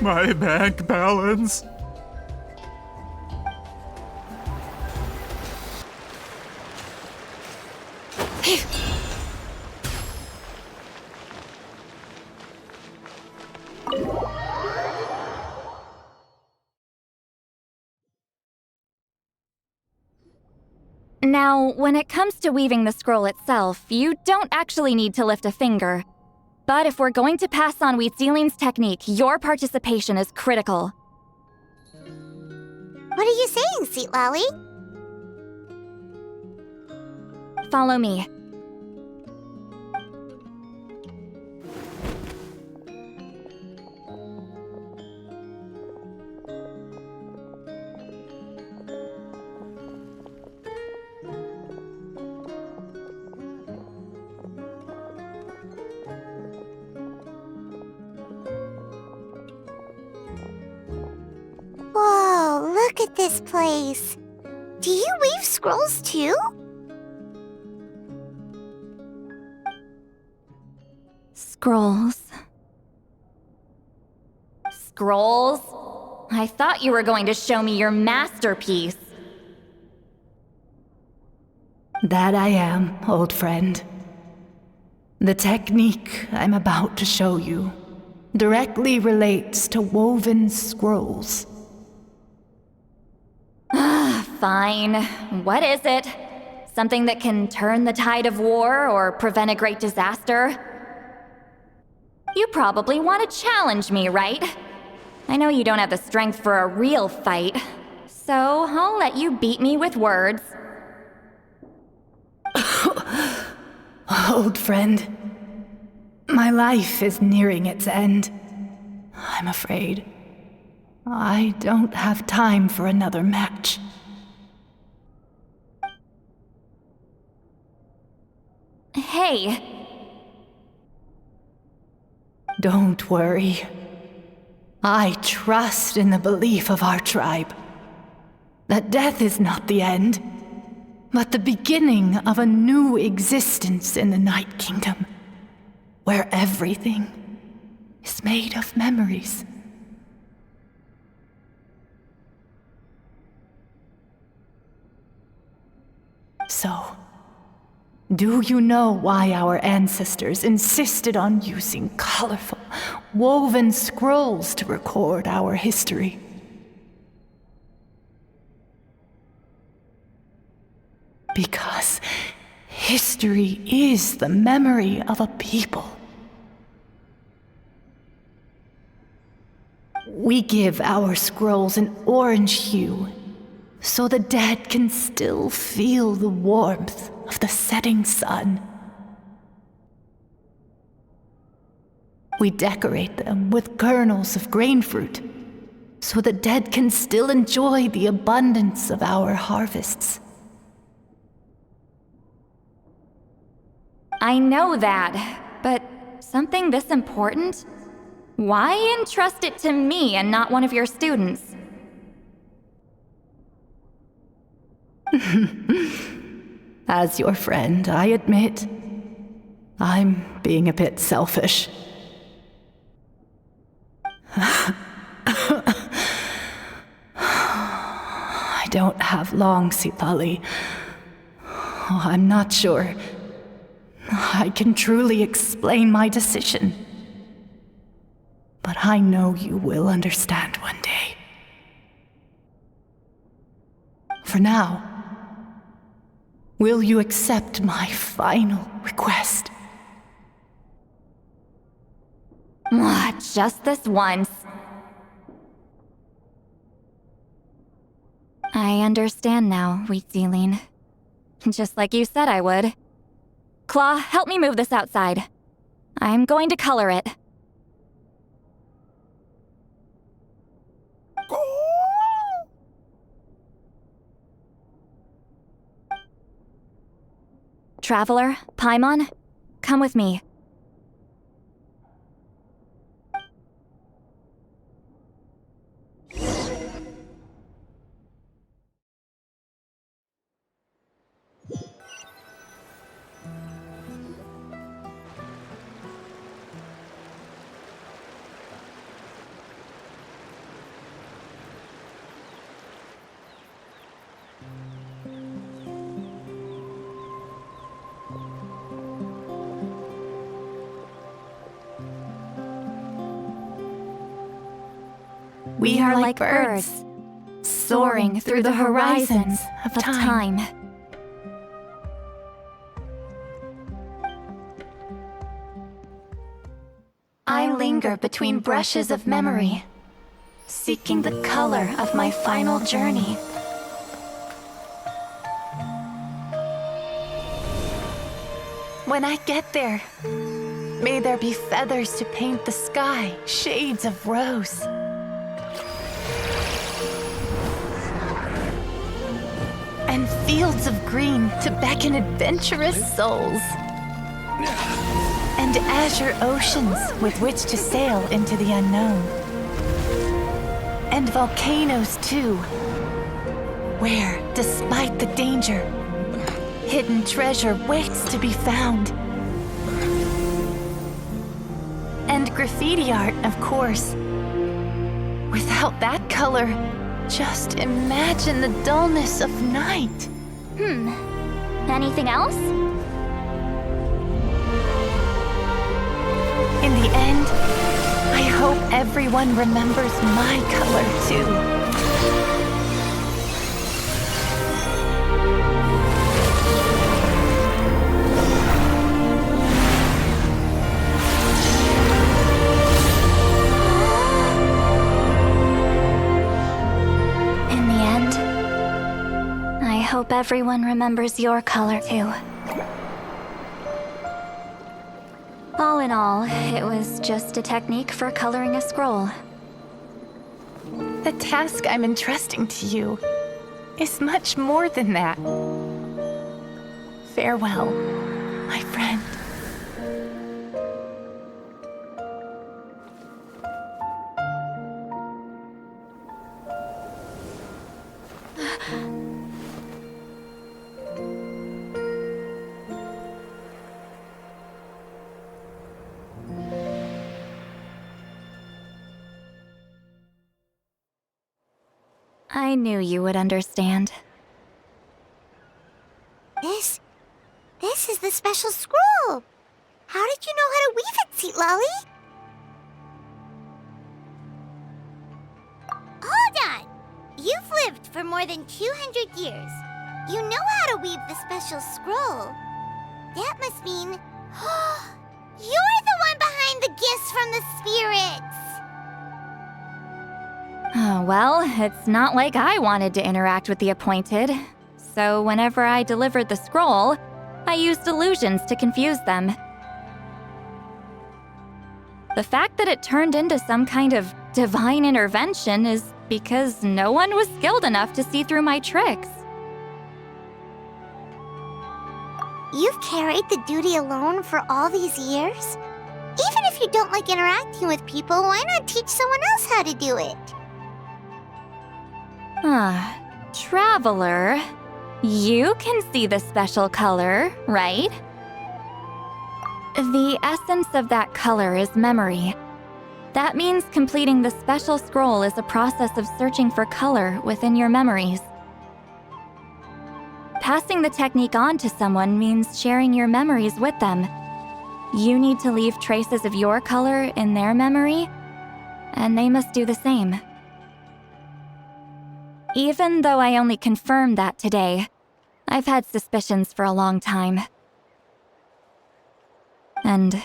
My bank balance. Now, when it comes to weaving the scroll itself, you don't actually need to lift a finger. But if we're going to pass on Wheatsealing's technique, your participation is critical. What are you saying, Citlali? Follow me. Whoa, look at this place. Do you weave scrolls too? Scrolls. Scrolls? I thought you were going to show me your masterpiece. That I am, old friend. The technique I'm about to show you directly relates to woven scrolls. Fine. What is it? Something that can turn the tide of war or prevent a great disaster? You probably want to challenge me, right? I know you don't have the strength for a real fight, so I'll let you beat me with words. Old friend, my life is nearing its end. I'm afraid I don't have time for another match. Hey. Don't worry. I trust in the belief of our tribe that death is not the end, but the beginning of a new existence in the Night Kingdom, where everything is made of memories. So, do you know why our ancestors insisted on using colorful, woven scrolls to record our history? Because history is the memory of a people. We give our scrolls an orange hue so the dead can still feel the warmth of the setting sun. We decorate them with kernels of grain fruit so the dead can still enjoy the abundance of our harvests. I know that, but something this important? Why entrust it to me and not one of your students? As your friend, I admit, I'm being a bit selfish. I don't have long, Citlali. I'm not sure I can truly explain my decision. But I know you will understand one day. For now, will you accept my final request? Just this once. I understand now, Wheatsealing. Just like you said I would. Claw, help me move this outside. I'm going to color it. Traveler, Paimon, come with me. We are like birds, soaring through the horizons of time. I linger between brushes of memory, seeking the color of my final journey. When I get there, may there be feathers to paint the sky, shades of rose. And fields of green to beckon adventurous souls. And azure oceans with which to sail into the unknown. And volcanoes too, where, despite the danger, hidden treasure waits to be found. And graffiti art, of course. Without that color, just imagine the dullness of night. Anything else? In the end, I hope everyone remembers my color too. I hope everyone remembers your color too. All in all, it was just a technique for coloring a scroll. The task I'm entrusting to you is much more than that. Farewell, my friend. I knew you would understand. This is the special scroll. How did you know how to weave it, Citlali? Hold on. You've lived for more than 200 years. You know how to weave the special scroll. That must mean you're the one behind the gifts from the spirits. Oh, well, it's not like I wanted to interact with the appointed. So whenever I delivered the scroll, I used illusions to confuse them. The fact that it turned into some kind of divine intervention is because no one was skilled enough to see through my tricks. You've carried the duty alone for all these years? Even if you don't like interacting with people, why not teach someone else how to do it? Traveler, you can see the special color, right? The essence of that color is memory. That means completing the special scroll is a process of searching for color within your memories. Passing the technique on to someone means sharing your memories with them. You need to leave traces of your color in their memory, and they must do the same. Even though I only confirmed that today, I've had suspicions for a long time. And,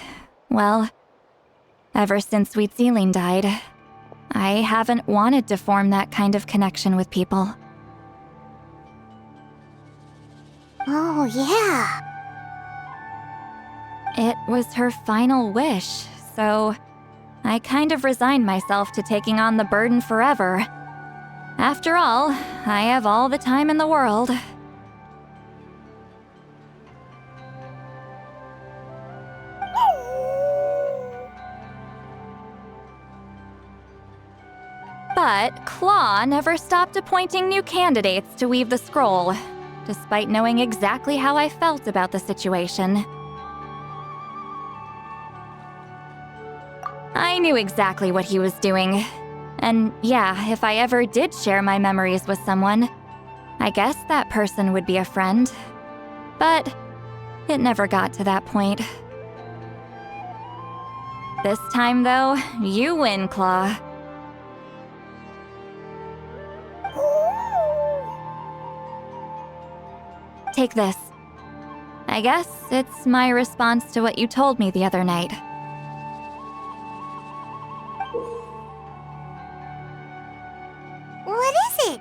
well, ever since Sweet Celine died, I haven't wanted to form that kind of connection with people. Oh, yeah. It was her final wish, so I kind of resigned myself to taking on the burden forever. After all, I have all the time in the world. But Claw never stopped appointing new candidates to weave the scroll, despite knowing exactly how I felt about the situation. I knew exactly what he was doing. And yeah, if I ever did share my memories with someone, I guess that person would be a friend. But it never got to that point. This time, though, you win, Claw. take this. I guess it's my response to what you told me the other night. What is it?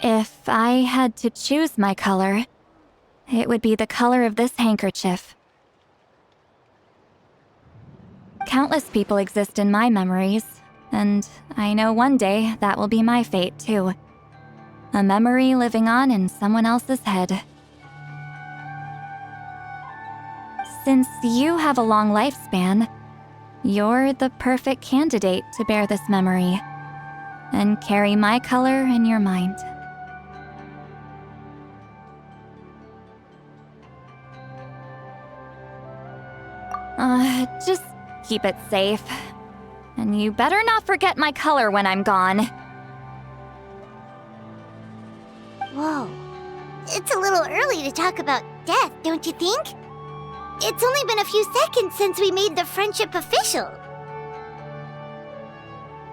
If I had to choose my color, it would be the color of this handkerchief. Countless people exist in my memories, and I know one day that will be my fate too. A memory living on in someone else's head. Since you have a long lifespan, you're the perfect candidate to bear this memory and carry my color in your mind. Just keep it safe. And you better not forget my color when I'm gone. Whoa. It's a little early to talk about death, don't you think? It's only been a few seconds since we made the friendship official.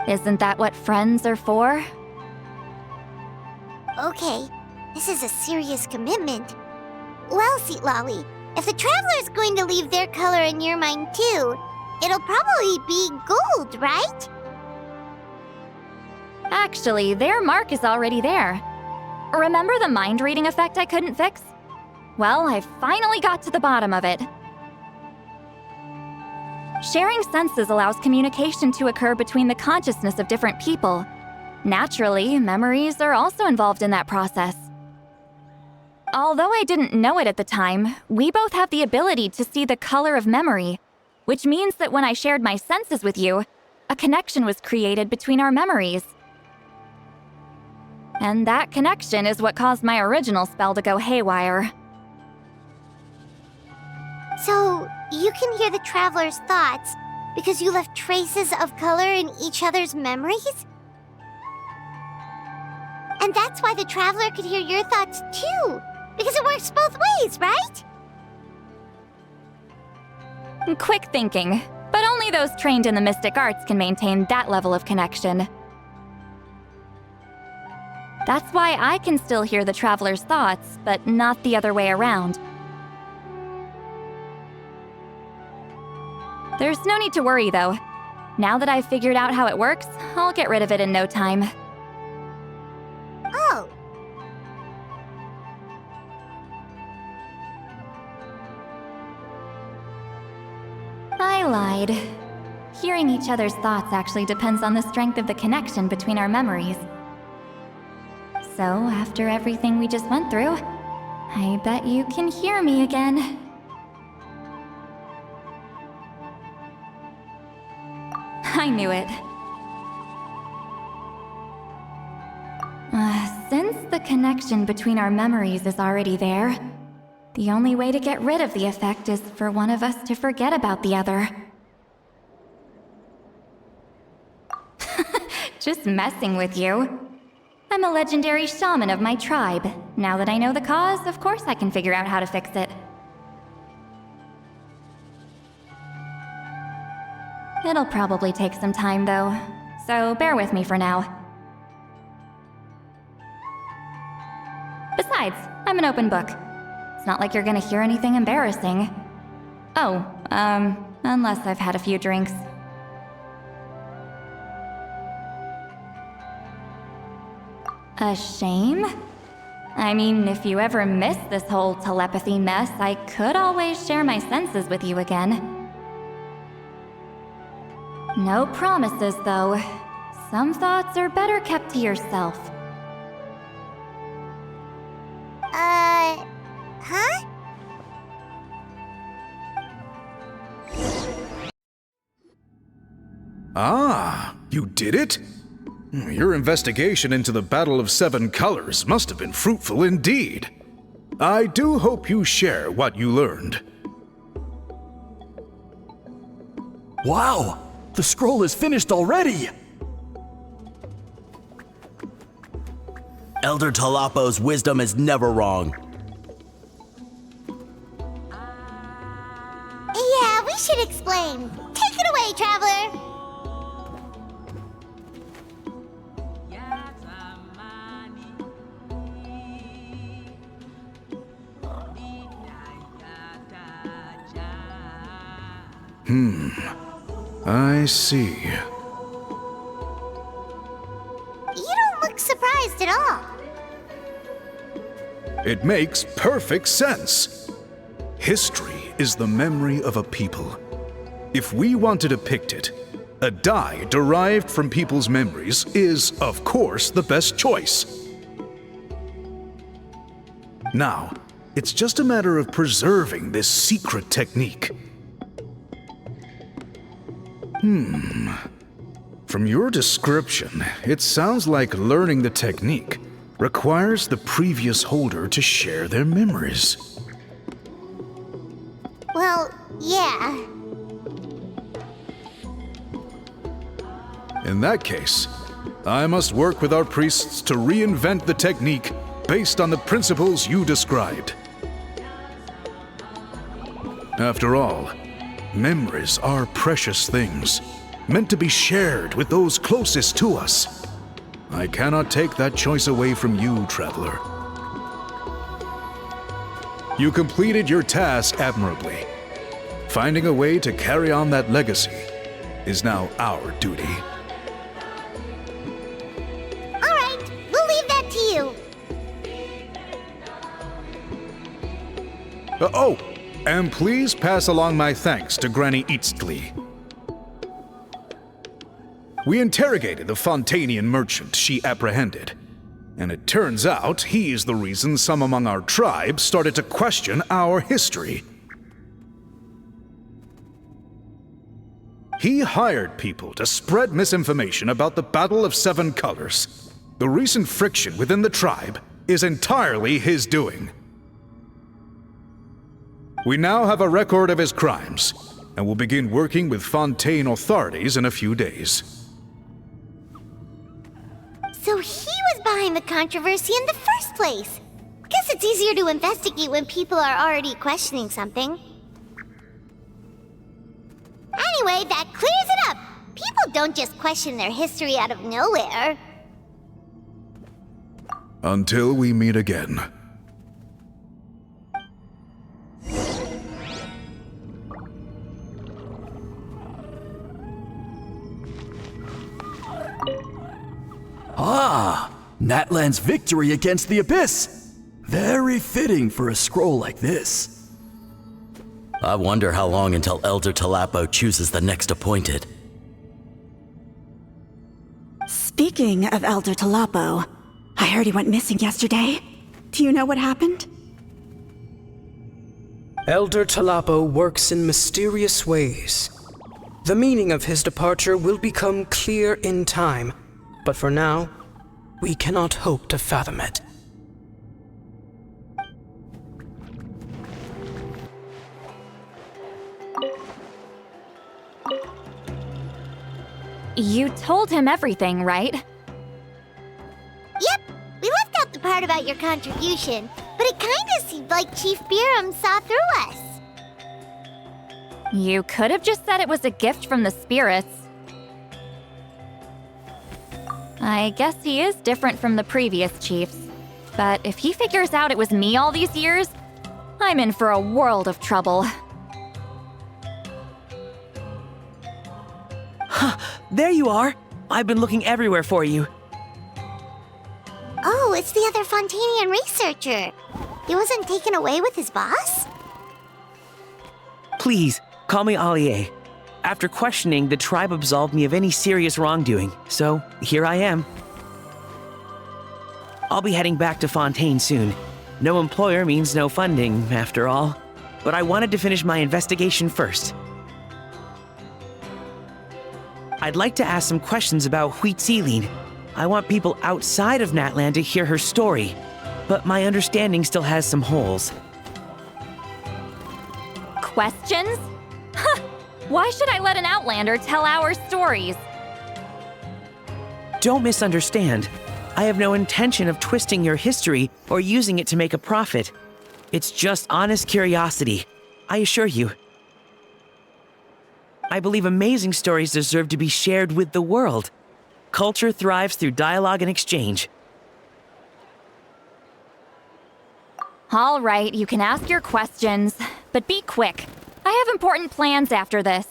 Isn't that what friends are for? Okay, this is a serious commitment. Well, Citlali, if the Traveler's going to leave their color in your mind too, it'll probably be gold, right? Actually, their mark is already there. Remember the mind reading effect I couldn't fix? Well, I finally got to the bottom of it. Sharing senses allows communication to occur between the consciousness of different people. Naturally, memories are also involved in that process. Although I didn't know it at the time, we both have the ability to see the color of memory, which means that when I shared my senses with you, a connection was created between our memories. And that connection is what caused my original spell to go haywire. So, you can hear the Traveler's thoughts because you left traces of color in each other's memories? And that's why the Traveler could hear your thoughts too, because it works both ways, right? Quick thinking, but only those trained in the mystic arts can maintain that level of connection. That's why I can still hear the Traveler's thoughts, but not the other way around. There's no need to worry, though. Now that I've figured out how it works, I'll get rid of it in no time. Oh. I lied. Hearing each other's thoughts actually depends on the strength of the connection between our memories. So, after everything we just went through, I bet you can hear me again. I knew it. Since the connection between our memories is already there, the only way to get rid of the effect is for one of us to forget about the other. Just messing with you. I'm a legendary shaman of my tribe. Now that I know the cause, of course I can figure out how to fix it. It'll probably take some time, though, so bear with me for now. Besides, I'm an open book. It's not like you're gonna hear anything embarrassing. Oh, unless I've had a few drinks. A shame? I mean, if you ever miss this whole telepathy mess, I could always share my senses with you again. No promises, though. Some thoughts are better kept to yourself. Huh? Ah, you did it? Your investigation into the Battle of Seven Colors must have been fruitful indeed. I do hope you share what you learned. Wow! The scroll is finished already! Elder Talapo's wisdom is never wrong. Yeah, we should explain. Take it away, Traveler! I see. You don't look surprised at all. It makes perfect sense. History is the memory of a people. If we want to depict it, a dye derived from people's memories is, of course, the best choice. Now, it's just a matter of preserving this secret technique. From your description, it sounds like learning the technique requires the previous holder to share their memories. Well, yeah. In that case, I must work with our priests to reinvent the technique based on the principles you described. After all, memories are precious things, meant to be shared with those closest to us. I cannot take that choice away from you, Traveler. You completed your task admirably. Finding a way to carry on that legacy is now our duty. All right, we'll leave that to you. Oh, and please pass along my thanks to Granny Citlali. We interrogated the Fontanian merchant she apprehended, and it turns out he is the reason some among our tribe started to question our history. He hired people to spread misinformation about the Battle of Seven Colors. The recent friction within the tribe is entirely his doing. We now have a record of his crimes, and will begin working with Fontaine authorities in a few days. So he was behind the controversy in the first place. Guess it's easier to investigate when people are already questioning something. Anyway, that clears it up. People don't just question their history out of nowhere. Until we meet again. Ah, Natlan's victory against the Abyss. Very fitting for a scroll like this. I wonder how long until Elder Talapo chooses the next appointed. Speaking of Elder Talapo, I heard he went missing yesterday. Do you know what happened? Elder Talapo works in mysterious ways. The meaning of his departure will become clear in time, but for now, we cannot hope to fathom it. You told him everything, right? Yep, we left out the part about your contribution, but it kinda seemed like Chief Biram saw through us. You could have just said it was a gift from the spirits. I guess he is different from the previous chiefs. But if he figures out it was me all these years, I'm in for a world of trouble. There you are! I've been looking everywhere for you. Oh, it's the other Fontanian researcher. He wasn't taken away with his boss? Please, call me Allier. After questioning, the tribe absolved me of any serious wrongdoing, so here I am. I'll be heading back to Fontaine soon. No employer means no funding, after all. But I wanted to finish my investigation first. I'd like to ask some questions about Citlali. I want people outside of Natlan to hear her story, but my understanding still has some holes. Questions? Huh! Why should I let an Outlander tell our stories? Don't misunderstand. I have no intention of twisting your history or using it to make a profit. It's just honest curiosity, I assure you. I believe amazing stories deserve to be shared with the world. Culture thrives through dialogue and exchange. All right, you can ask your questions, but be quick. I have important plans after this.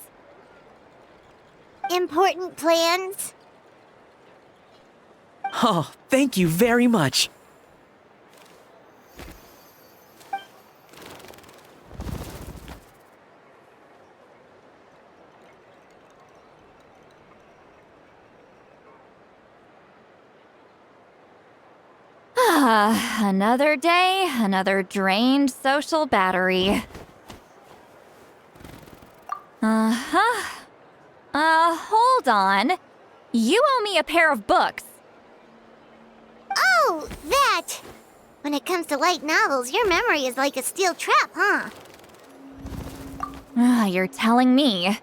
Important plans? Oh, thank you very much. Another day, another drained social battery. Hold on. You owe me a pair of books. Oh, that! When it comes to light novels, your memory is like a steel trap, huh? You're telling me.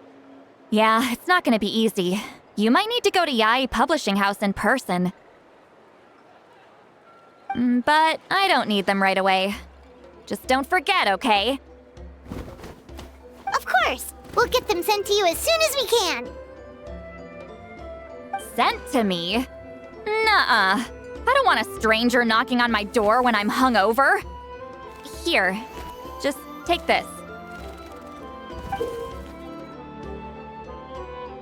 Yeah, it's not gonna be easy. You might need to go to Yai Publishing House in person. But I don't need them right away. Just don't forget, okay? Of course! We'll get them sent to you as soon as we can! Sent to me? Nuh-uh. I don't want a stranger knocking on my door when I'm hungover. Here, just take this.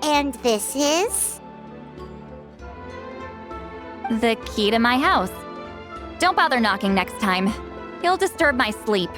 And this is? The key to my house. Don't bother knocking next time. You'll disturb my sleep.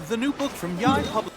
The new book from Yai Public.